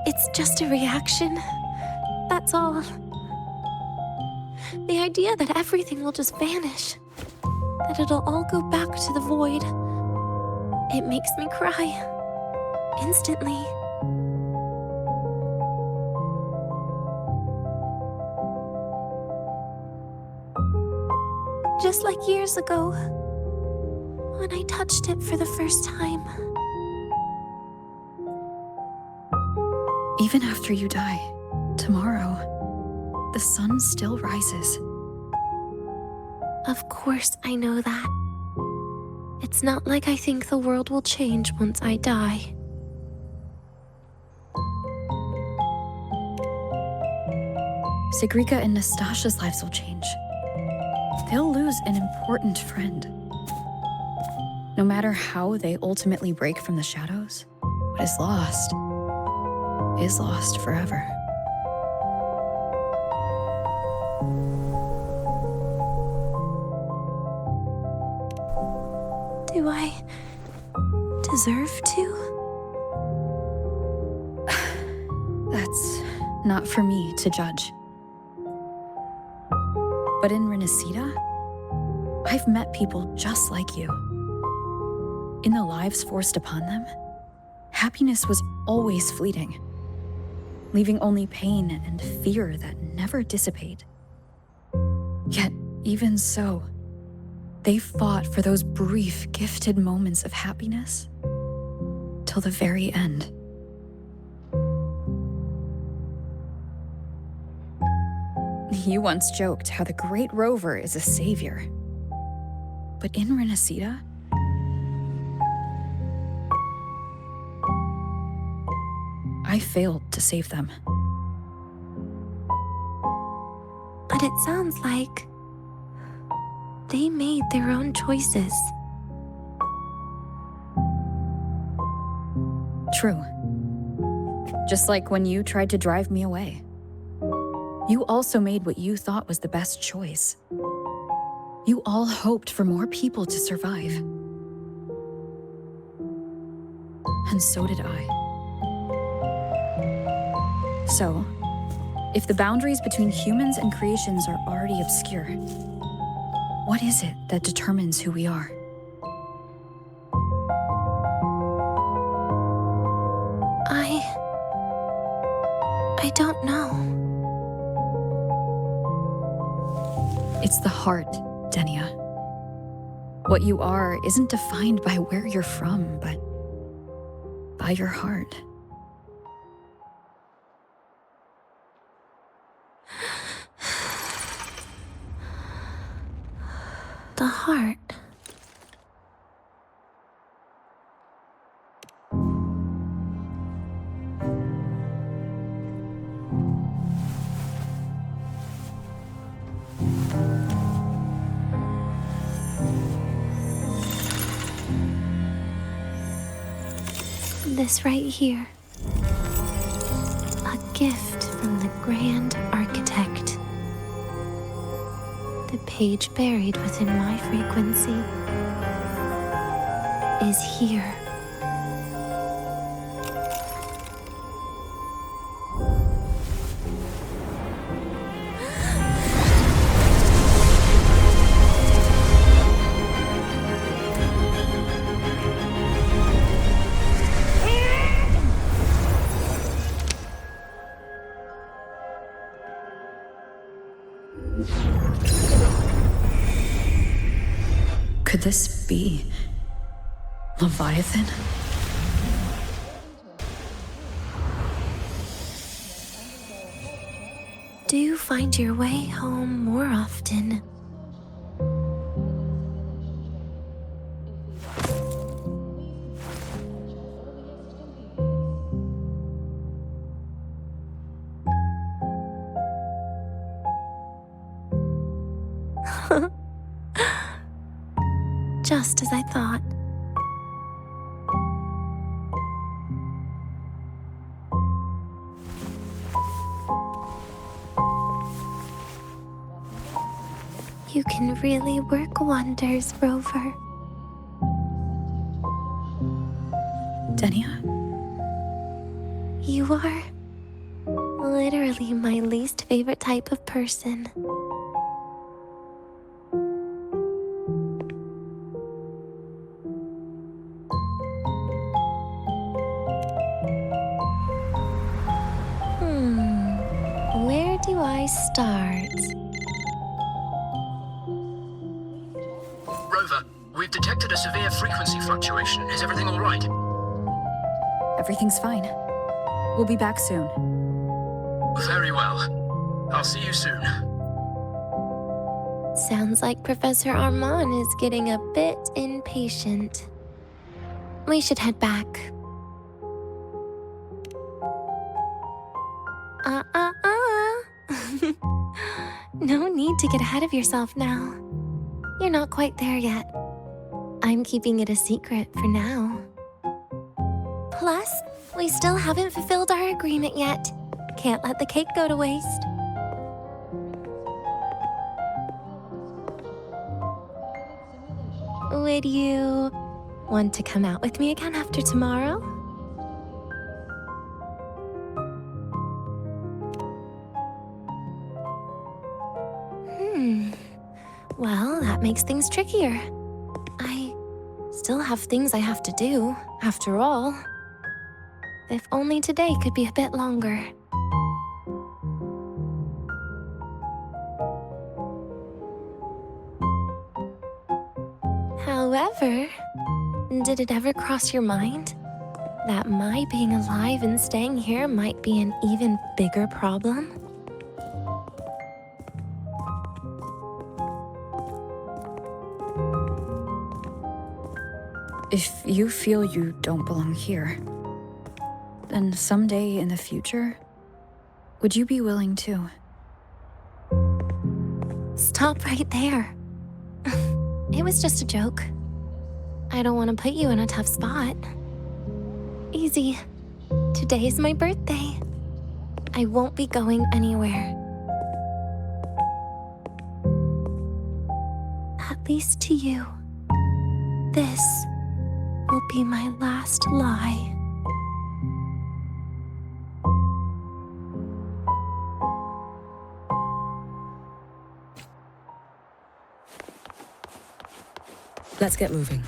It's just a reaction, that's all. The idea that everything will just vanish, that it'll all go back to the void, it makes me cry, instantly. Just like years ago, when I touched it for the first time. Even after you die, tomorrow, the sun still rises. Of course I know that. It's not like I think the world will change once I die. Zagrika and Nastasha's lives will change. They'll lose an important friend. No matter how they ultimately break from the shadows, what is lost forever. Do I deserve to? That's not for me to judge. But in Renacida, I've met people just like you. In the lives forced upon them, happiness was always fleeting, leaving only pain and fear that never dissipate. Yet, even so, they fought for those brief, gifted moments of happiness till the very end. You once joked how the great Rover is a savior. But in Renacida, I failed to save them. But it sounds like they made their own choices. True. Just like when you tried to drive me away. You also made what you thought was the best choice. You all hoped for more people to survive. And so did I. So, if the boundaries between humans and creations are already obscure, what is it that determines who we are? I don't know. It's the heart, Denia. What you are isn't defined by where you're from, but by your heart. The heart. This right here. A gift from the Grand Architect. The page buried within my frequency is here. Could this be Leviathan? Do you find your way home more often? Just as I thought. You can really work wonders, Rover. Denia? You are literally my least favorite type of person. Where do I start? Rover, we've detected a severe frequency fluctuation. Is everything all right? Everything's fine. We'll be back soon. Very well. I'll see you soon. Sounds like Professor Armand is getting a bit impatient. We should head back. No need to get ahead of yourself now. You're not quite there yet. I'm keeping it a secret for now. Plus, we still haven't fulfilled our agreement yet. Can't let the cake go to waste. Would you want to come out with me again after tomorrow? that makes things trickier. I still have things I have to do, after all. If only today could be a bit longer. However, did it ever cross your mind that my being alive and staying here might be an even bigger problem? If you feel you don't belong here, then someday in the future, would you be willing to? Stop right there. It was just a joke. I don't want to put you in a tough spot. Easy. Today is my birthday. I won't be going anywhere. At least to you. This will be my last lie. Let's get moving.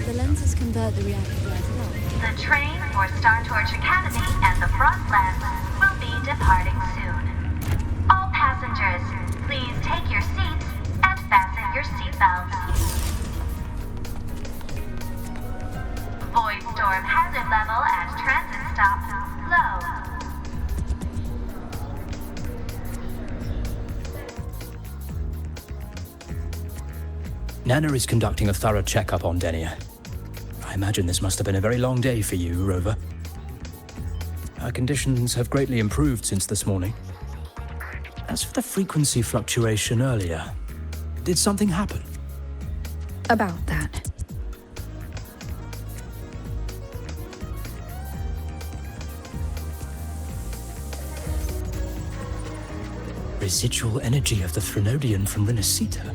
The lenses convert the reactive light along. The train for Star Torch Academy and the front lens will be departing soon. All passengers, please take your seats and fasten your seatbelts. Void storm hazard level at transit stop low. Nana is conducting a thorough checkup on Denia. I imagine this must have been a very long day for you, Rover. Her conditions have greatly improved since this morning. As for the frequency fluctuation earlier, did something happen? About that. Residual energy of the Threnodian from Renacita.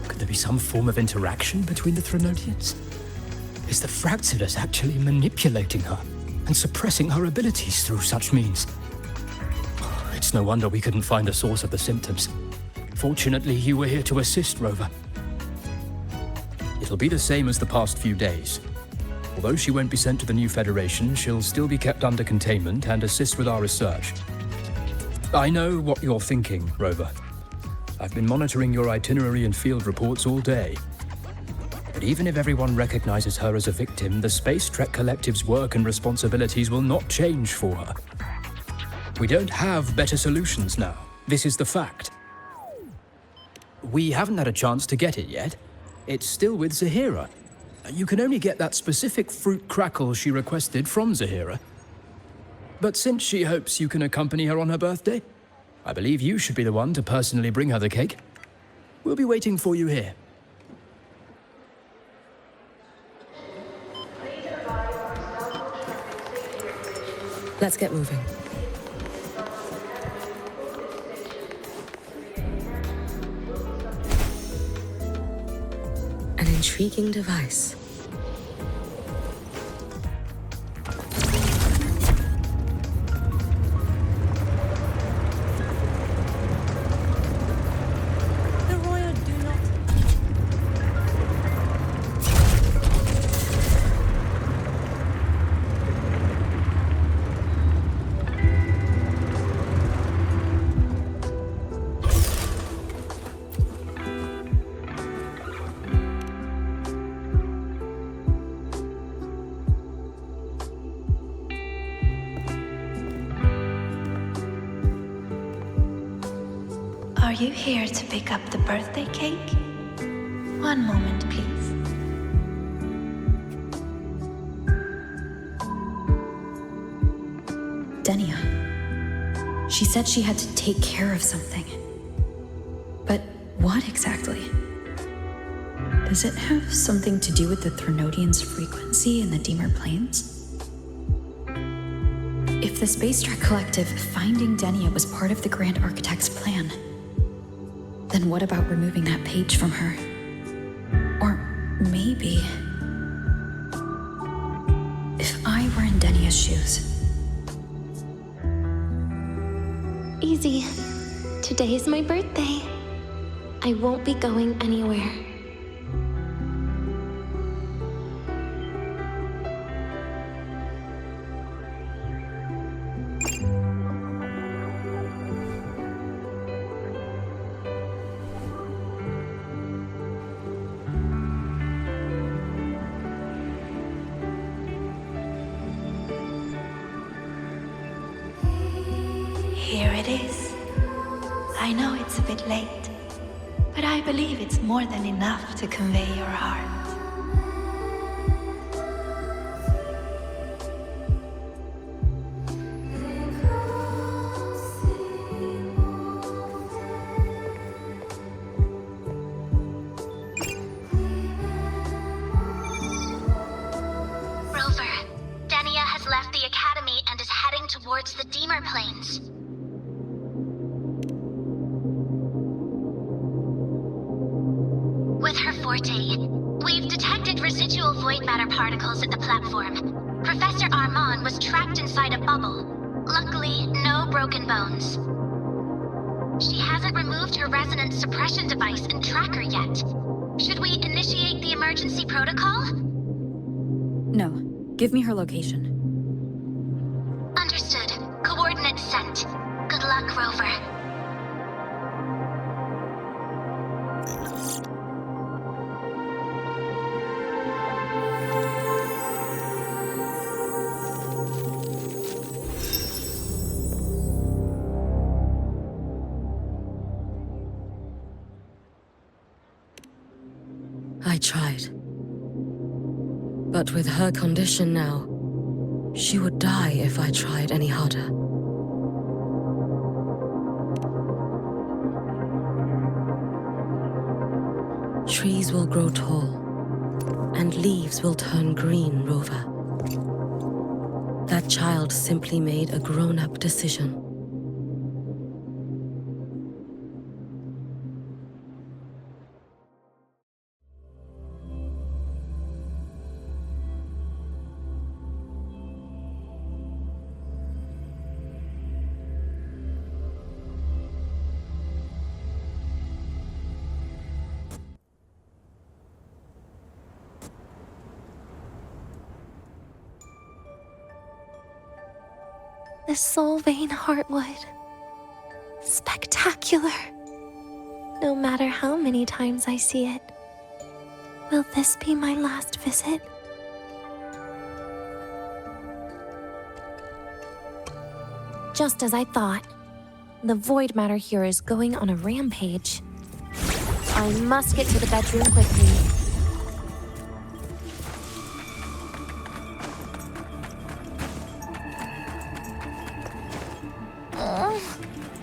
Could there be some form of interaction between the Threnodians? Is the Fractidus actually manipulating her and suppressing her abilities through such means? It's no wonder we couldn't find the source of the symptoms. Fortunately, you were here to assist, Rover. It'll be the same as the past few days. Although she won't be sent to the new Federation, she'll still be kept under containment and assist with our research. I know what you're thinking, Rover. I've been monitoring your itinerary and field reports all day. But even if everyone recognizes her as a victim, the Space Trek Collective's work and responsibilities will not change for her. We don't have better solutions now. This is the fact. We haven't had a chance to get it yet. It's still with Zahira. You can only get that specific fruit crackle she requested from Zahira. But since she hopes you can accompany her on her birthday, I believe you should be the one to personally bring her the cake. We'll be waiting for you here. Let's get moving. An intriguing device. Are you here to pick up the birthday cake? One moment, please. Denia. She said she had to take care of something. But what exactly? Does it have something to do with the Threnodian's frequency in the Deemer Plains? If the Space Trek Collective finding Denia was part of the Grand Architect's plan, then what about removing that page from her? Or maybe... if I were in Denia's shoes... Easy. Today's my birthday. I won't be going anywhere. Here it is. I know it's a bit late, but I believe it's more than enough to convey your heart. Rover, Denia has left the Academy and is heading towards the Deemer Plains. With her forte, we've detected residual void matter particles at the platform. Professor Armand was trapped inside a bubble. Luckily, no broken bones. She hasn't removed her resonance suppression device and tracker yet. Should we initiate the emergency protocol? No. Give me her location. Understood. Coordinates sent. Good luck, Rover. I tried. But with her condition now, she would die if I tried any harder. Trees will grow tall, and leaves will turn green, Rover. That child simply made a grown-up decision. The Soul-Vein Heartwood. Spectacular. No matter how many times I see it. Will this be my last visit? Just as I thought. The void matter here is going on a rampage. I must get to the bedroom quickly.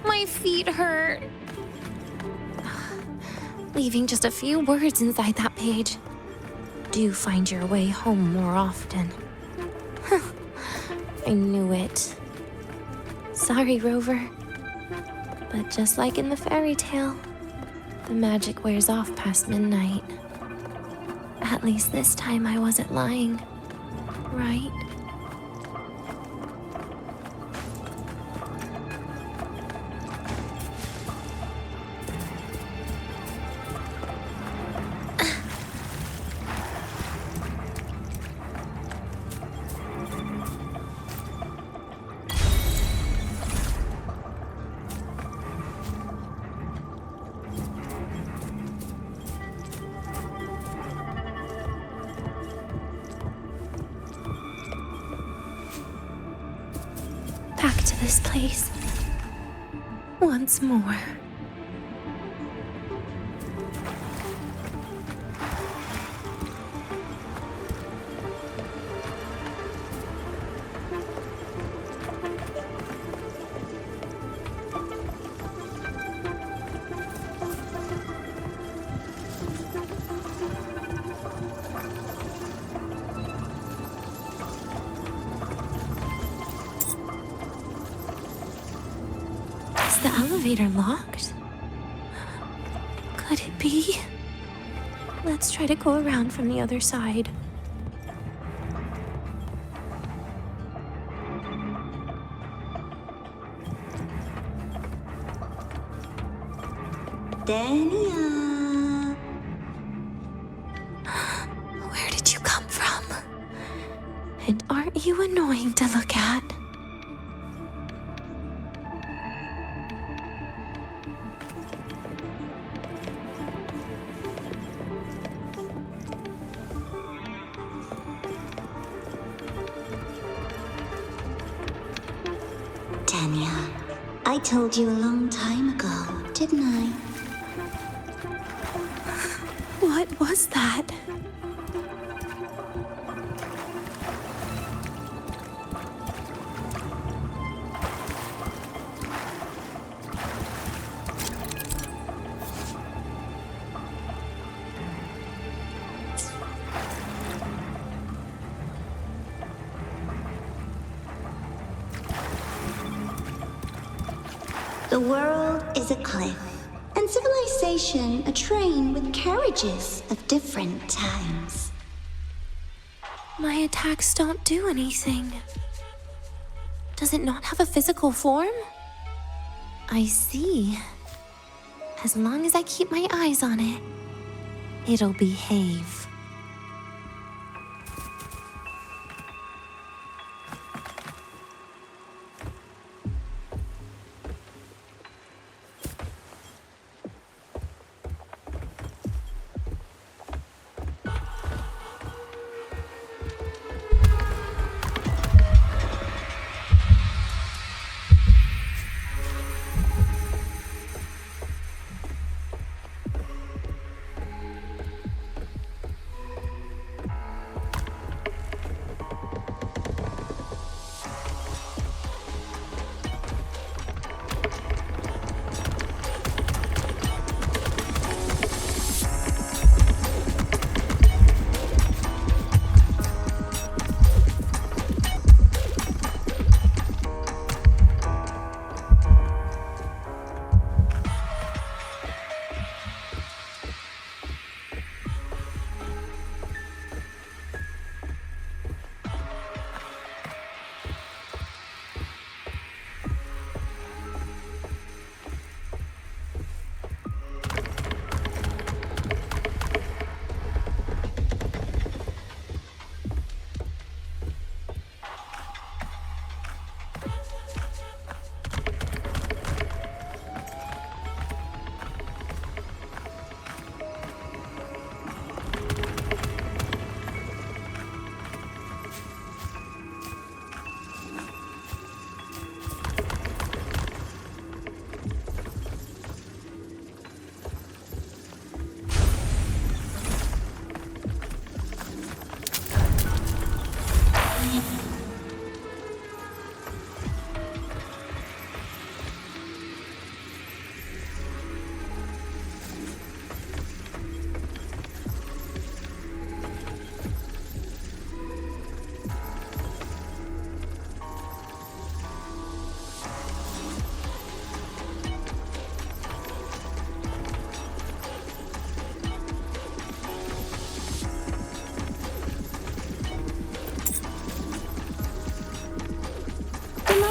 My feet hurt. Leaving just a few words inside that page. Do find your way home more often. I knew it. Sorry, Rover. But just like in the fairy tale, the magic wears off past midnight. At least this time I wasn't lying, right? Back to this place. Once more. Is the elevator locked? Could it be? Let's try to go around from the other side. Denia. Where did you come from? And aren't you annoying to look at? Denia, I told you a long time ago, didn't I? What was that? The world is a cliff, and civilization a train with carriages of different times. My attacks don't do anything. Does it not have a physical form? I see. As long as I keep my eyes on it, it'll behave.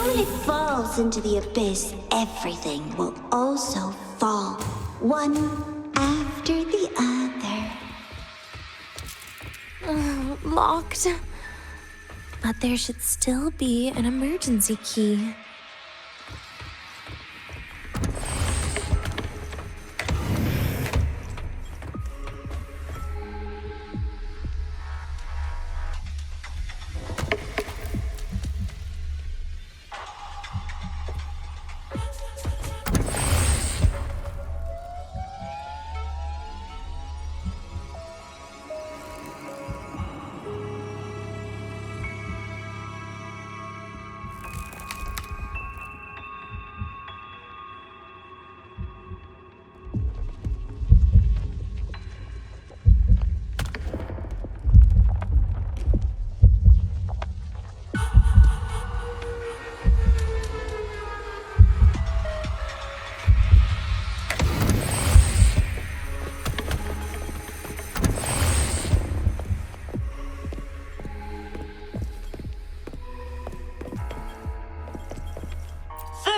When it falls into the abyss, everything will also fall, one after the other. Locked. But there should still be an emergency key.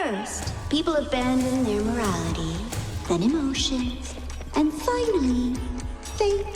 First, people abandon their morality, then emotions, and finally, faith.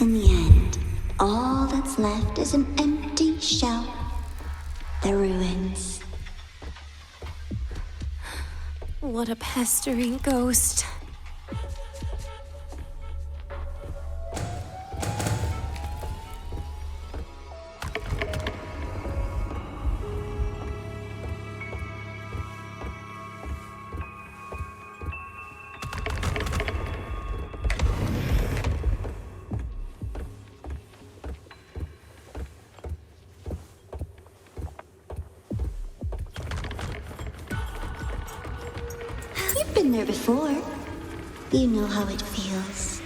In the end, all that's left is an empty shell. The ruins. What a pestering ghost. You've been there before. You know how it feels.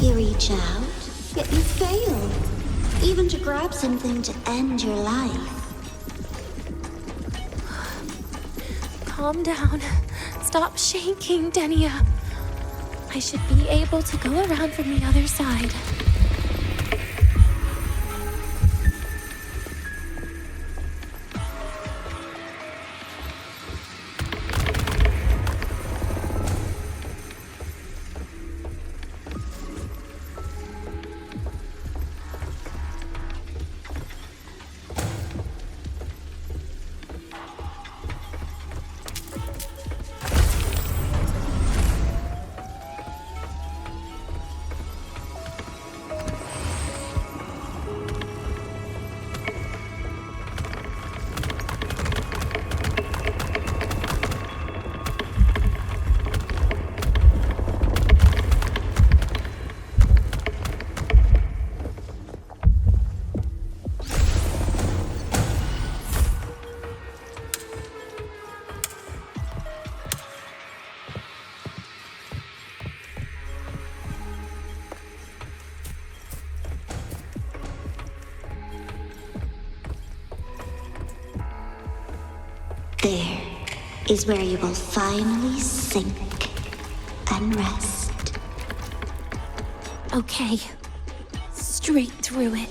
You reach out, yet you fail. Even to grab something to end your life. Calm down. Stop shaking, Denia. I should be able to go around from the other side. There is where you will finally sink and rest. Okay. Straight through it.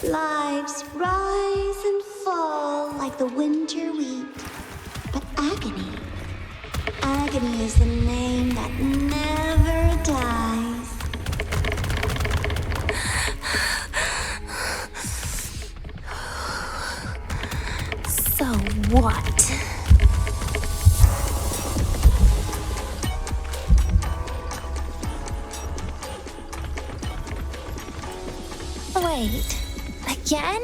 Lives rise and fall like the winter wheat. But agony is the name that never dies. So what? Wait, again?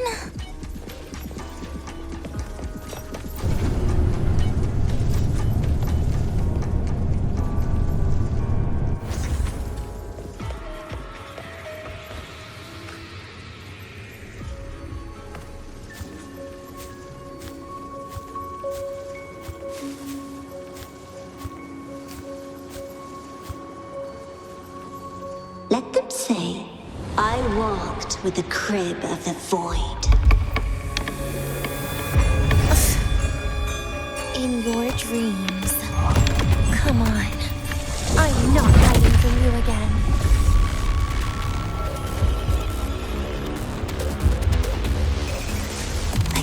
Let them say, I walked with the crib of the void. In your dreams. Come on. I'm not hiding from you again.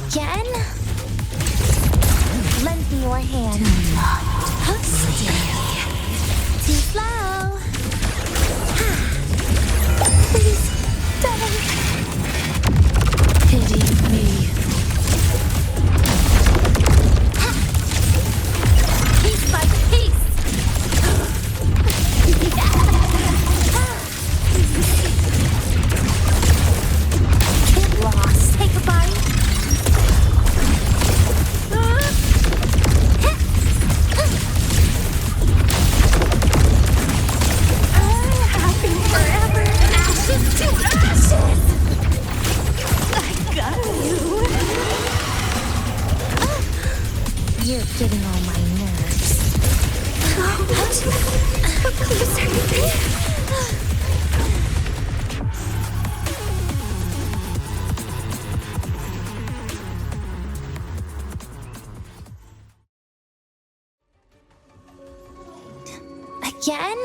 Again? Lend me your hand. Too slow. Please, don't. Pity me. Piece by piece. Get lost. Take a bite. Happy forever. Ashes to ashes. I got you. You're getting on my nerves. Again?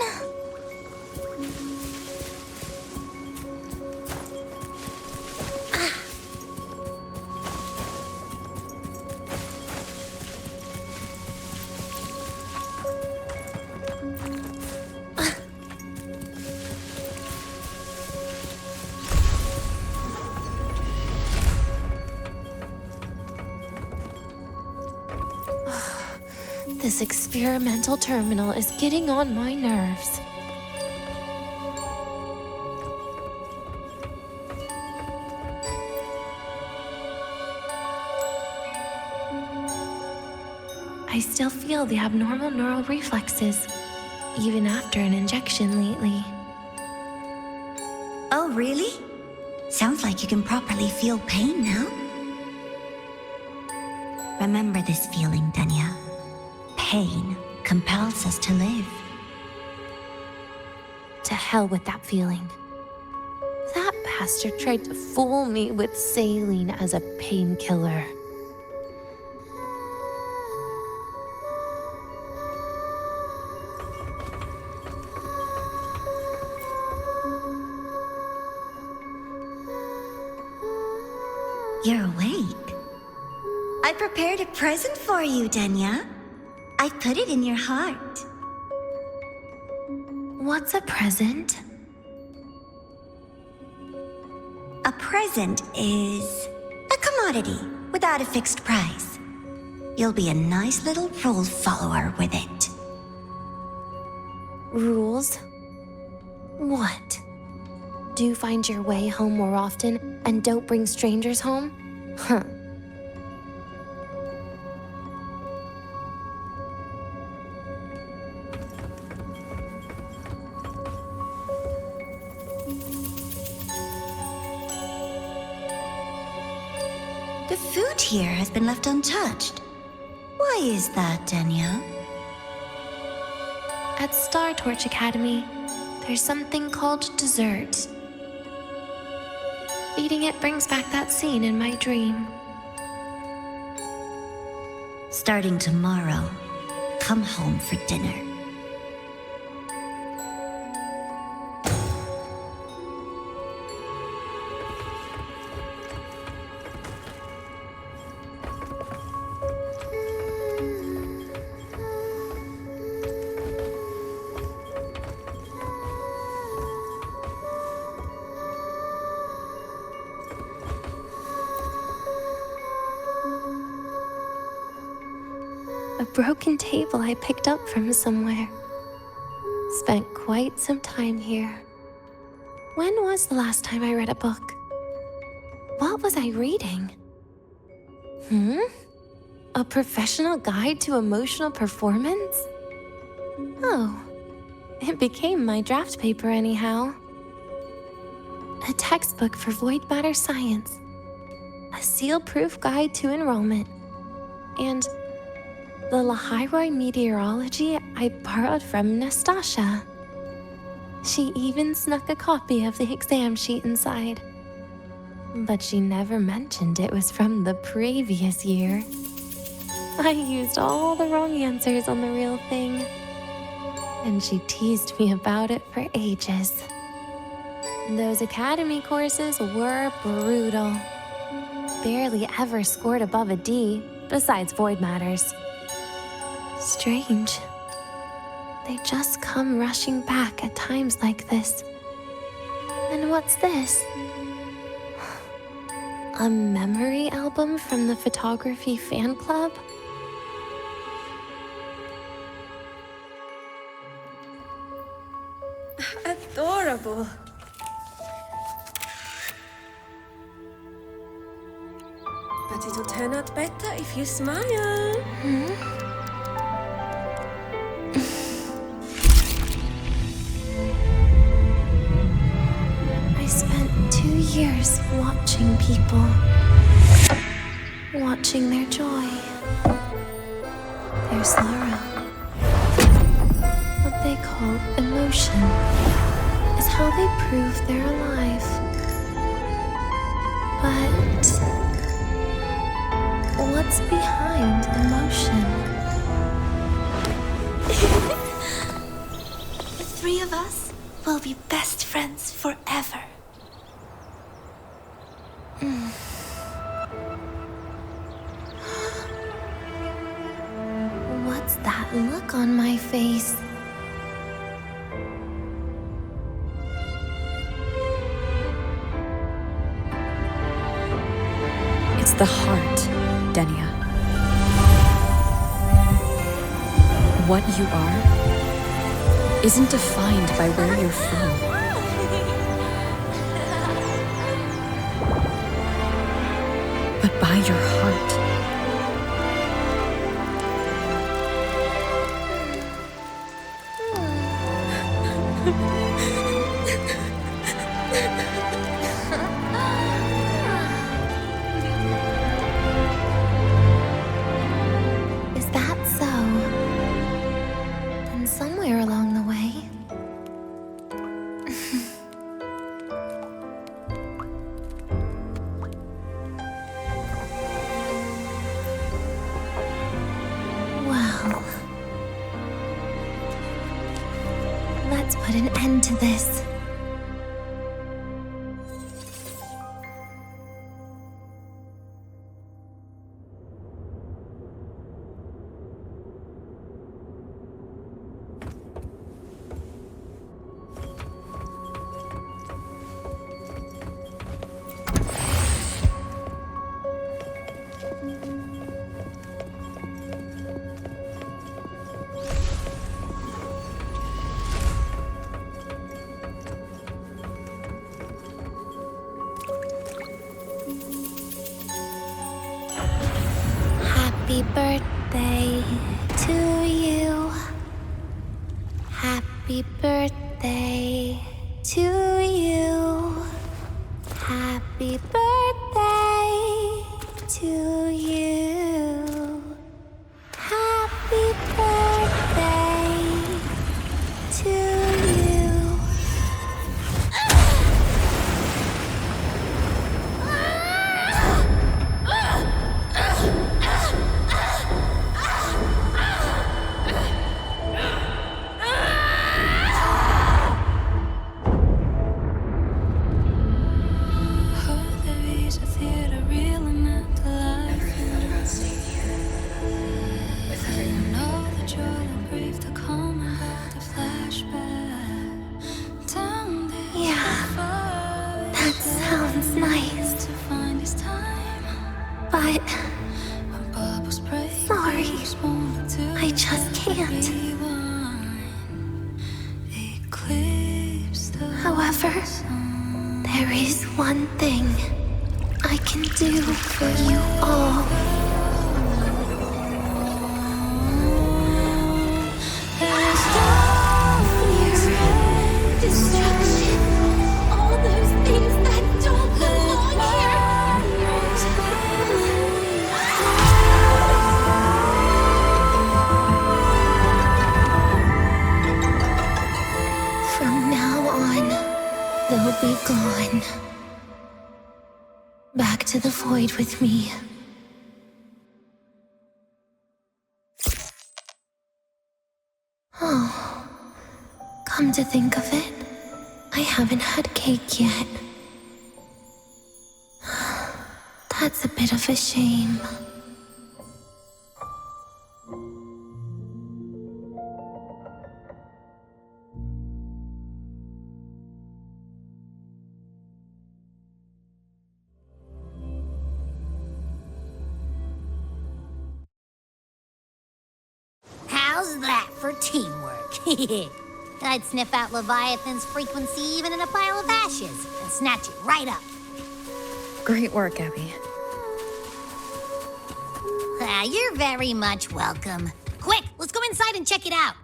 This experimental terminal is getting on my nerves. I still feel the abnormal neural reflexes, even after an injection lately. Oh, really? Sounds like you can properly feel pain now. Remember this feeling, Denia. Pain compels us to live. To hell with that feeling. That bastard tried to fool me with saline as a painkiller. You're awake. I prepared a present for you, Denia. I put it in your heart. What's a present? A present is a commodity without a fixed price. You'll be a nice little rule follower with it. Rules? What? Do you find your way home more often and don't bring strangers home? Huh. The food here has been left untouched. Why is that, Denia? At Star Torch Academy, there's something called dessert. Eating it brings back that scene in my dream. Starting tomorrow, come home for dinner. broken table I picked up from somewhere. Spent quite some time here. When was the last time I read a book? What was I reading? A professional guide to emotional performance? Oh, it became my draft paper anyhow. A textbook for void matter science. A seal-proof guide to enrollment. And the Lahai meteorology I borrowed from Nastasha. She even snuck a copy of the exam sheet inside. But she never mentioned it was from the previous year. I used all the wrong answers on the real thing. And she teased me about it for ages. Those academy courses were brutal. Barely ever scored above a D, besides void matters. Strange. They just come rushing back at times like this. And what's this? A memory album from the photography fan club? Adorable. But it'll turn out better if you smile. I spent 2 years watching people. Watching their joy. Their sorrow. What they call emotion is how they prove they're alive. But what's behind emotion? The three of us will be best friends forever. What's that look on my face? It's the heart, Denia. What you are isn't defined by where you're from. But by your heart. Is that so? Then somewhere along the way... Well... Let's put an end to this. Happy birthday to you. Happy birthday to you. Happy birthday to you. Happy birthday to you. Sounds nice. But sorry. Rover, there is one thing I can do for you all. Destruction, all those things that don't belong here. From now on, they'll be gone. Back to the void with me. Oh, come to think of it, I haven't had cake yet. That's a bit of a shame. How's that for teamwork? I'd sniff out Leviathan's frequency even in a pile of ashes and snatch it right up. Great work, Abby. You're very much welcome. Quick, let's go inside and check it out.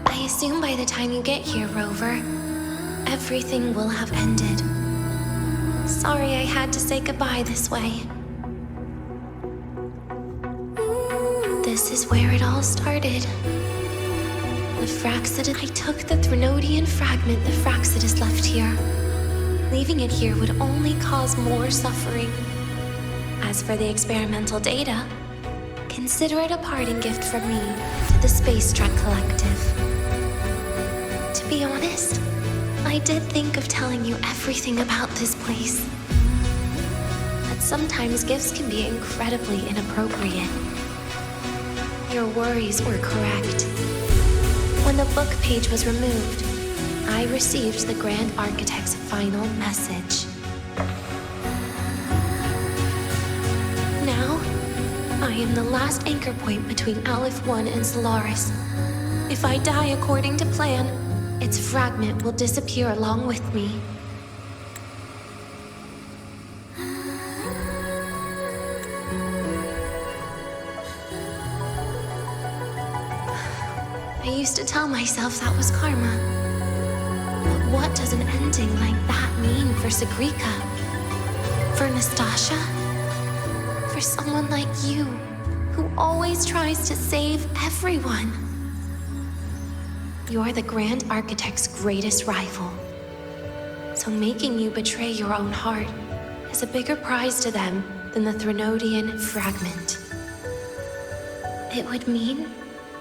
I assume by the time you get here, Rover, everything will have ended. Sorry I had to say goodbye this way. This is where it all started. The Fraxidus. I took the Threnodian fragment the Fraxidus left here. Leaving it here would only cause more suffering. As for the experimental data, consider it a parting gift from me to the Space Trek Collective. To be honest, I did think of telling you everything about this place. But sometimes gifts can be incredibly inappropriate. Your worries were correct. When the book page was removed, I received the Grand Architect's final message. Now, I am the last anchor point between Aleph 1 and Solaris. If I die according to plan, its fragment will disappear along with me. I used to tell myself that was karma. But what does an ending like that mean for Sigrika? For Nastasha? For someone like you, who always tries to save everyone? You're the Grand Architect's greatest rival. So making you betray your own heart is a bigger prize to them than the Threnodian fragment. It would mean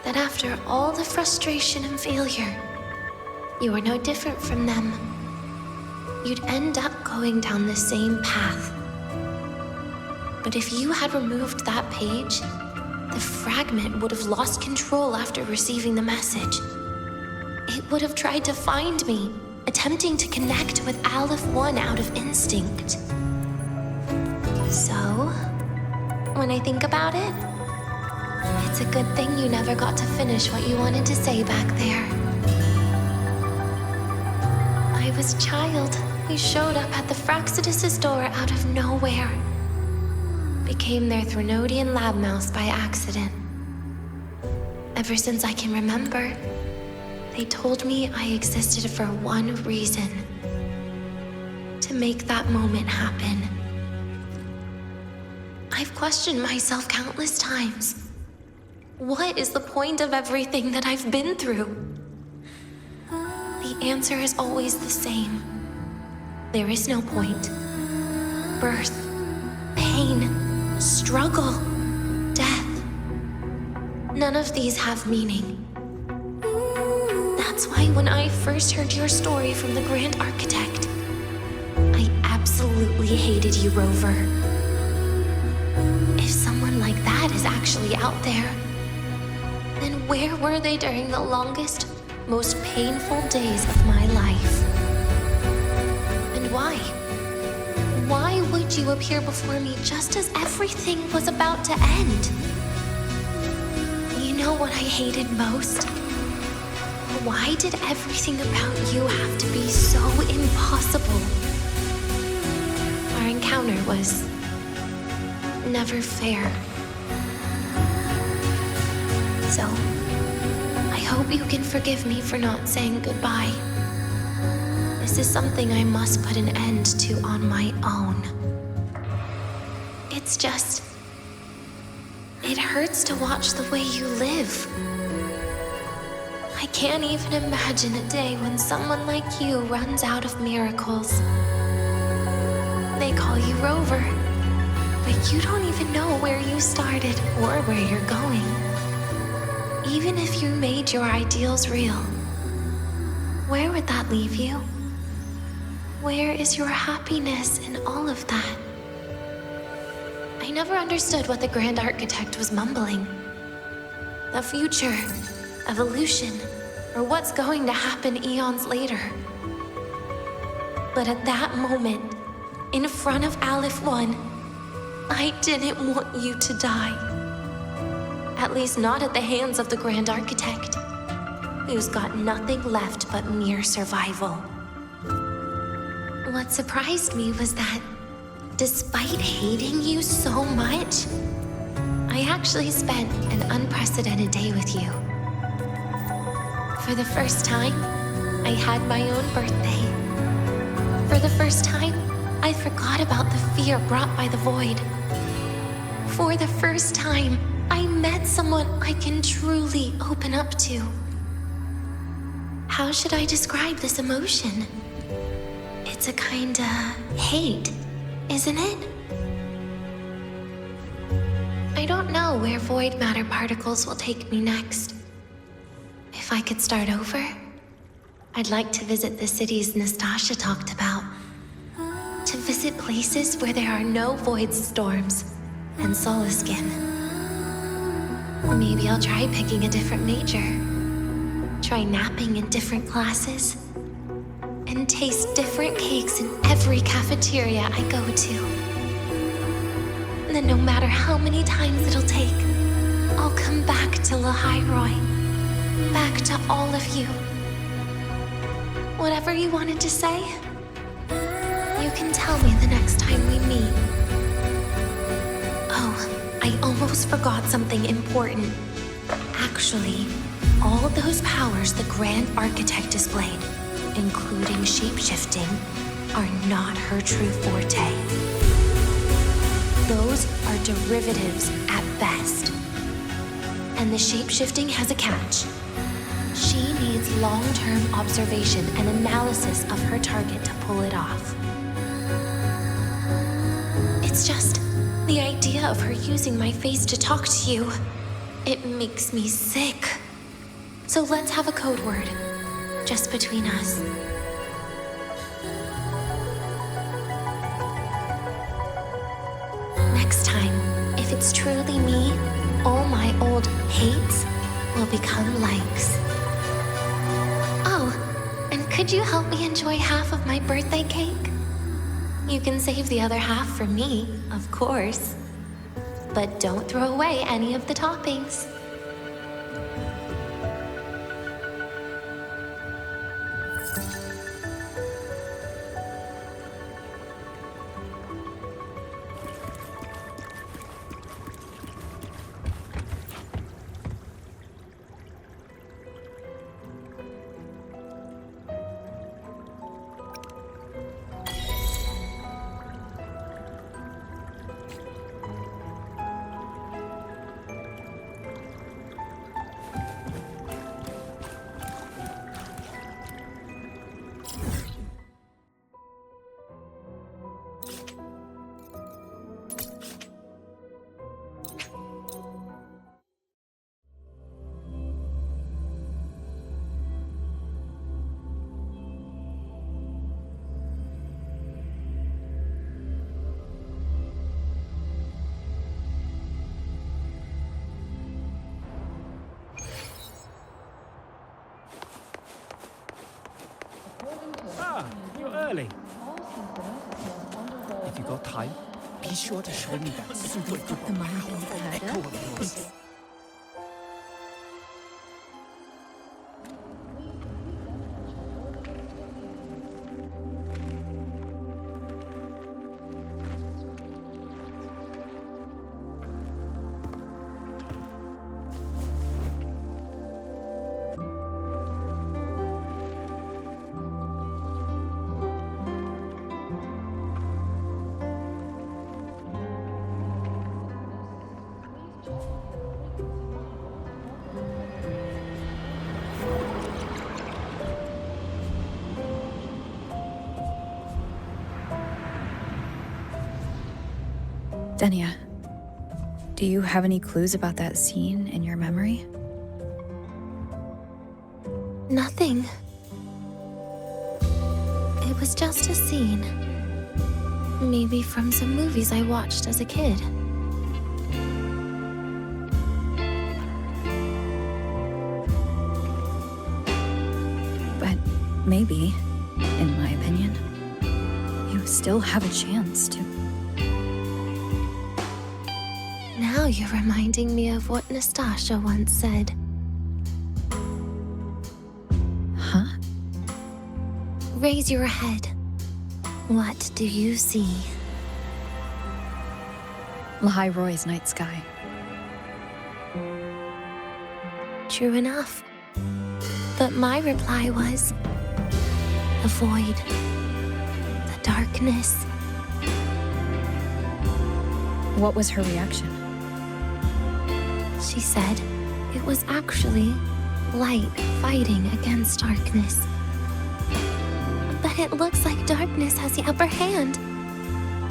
that after all the frustration and failure, you are no different from them. You'd end up going down the same path. But if you had removed that page, the fragment would have lost control after receiving the message. It would have tried to find me, attempting to connect with Aleph 1 out of instinct. So, when I think about it, it's a good thing you never got to finish what you wanted to say back there. I was a child who showed up at the Fraxidus' door out of nowhere. Became their Threnodian lab mouse by accident. Ever since I can remember, they told me I existed for one reason: to make that moment happen. I've questioned myself countless times. What is the point of everything that I've been through? The answer is always the same. There is no point. Birth, pain, struggle, death. None of these have meaning. That's why when I first heard your story from the Grand Architect, I absolutely hated you, Rover. If someone like that is actually out there, then where were they during the longest, most painful days of my life? And why? Why would you appear before me just as everything was about to end? You know what I hated most? Why did everything about you have to be so impossible? Our encounter was never fair. So, I hope you can forgive me for not saying goodbye. This is something I must put an end to on my own. It's just... it hurts to watch the way you live. I can't even imagine a day when someone like you runs out of miracles. They call you Rover, but you don't even know where you started or where you're going. Even if you made your ideals real, where would that leave you? Where is your happiness in all of that? I never understood what the Grand Architect was mumbling. The future, evolution, or what's going to happen eons later. But at that moment, in front of Aleph 1, I didn't want you to die. At least not at the hands of the Grand Architect, who's got nothing left but mere survival. What surprised me was that, despite hating you so much, I actually spent an unprecedented day with you. For the first time, I had my own birthday. For the first time, I forgot about the fear brought by the void. For the first time, I met someone I can truly open up to. How should I describe this emotion? It's a kinda hate, isn't it? I don't know where void matter particles will take me next. If I could start over, I'd like to visit the cities Nastasha talked about. To visit places where there are no void storms and Solaskin. Maybe I'll try picking a different major. Try napping in different classes. And taste different cakes in every cafeteria I go to. And then no matter how many times it'll take, I'll come back to Lahai, back to all of you. Whatever you wanted to say, you can tell me the next time we meet. Oh, I almost forgot something important. Actually, all those powers the Grand Architect displayed, including shapeshifting, are not her true forte. Those are derivatives at best. And the shapeshifting has a catch. She needs long-term observation and analysis of her target to pull it off. It's just the idea of her using my face to talk to you. It makes me sick. So let's have a code word, just between us. Next time, if it's truly me, all my old hates will become likes. Oh, and could you help me enjoy half of my birthday cake? You can save the other half for me, of course. But don't throw away any of the toppings. You're early. If you got time, be sure to show me that super duper powerful echo of yours. Denia, do you have any clues about that scene in your memory? Nothing. It was just a scene. Maybe from some movies I watched as a kid. But maybe, in my opinion, you still have a chance to. Now you're reminding me of what Nastasha once said. Huh? Raise your head. What do you see? Lahai Roy's night sky. True enough. But my reply was... the void. The darkness. What was her reaction? She said it was actually light fighting against darkness. But it looks like darkness has the upper hand,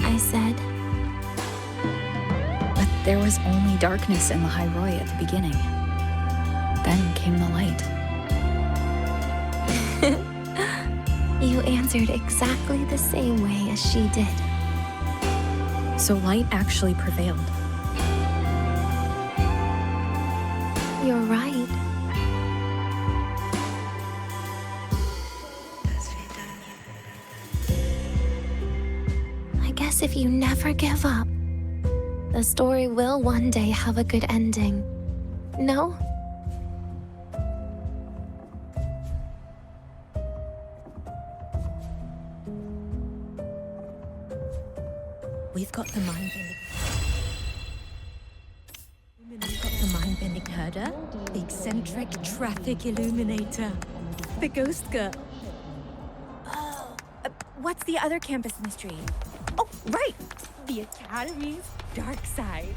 I said. But there was only darkness in Lahai Roy at the beginning. Then came the light. You answered exactly the same way as she did. So light actually prevailed. You're right. I guess if you never give up, the story will one day have a good ending. No? We've got the mind-bending... We've got the mind-bending herder, the eccentric traffic illuminator, the ghost girl. Oh, what's the other campus mystery? Oh, right! The Academy's dark side.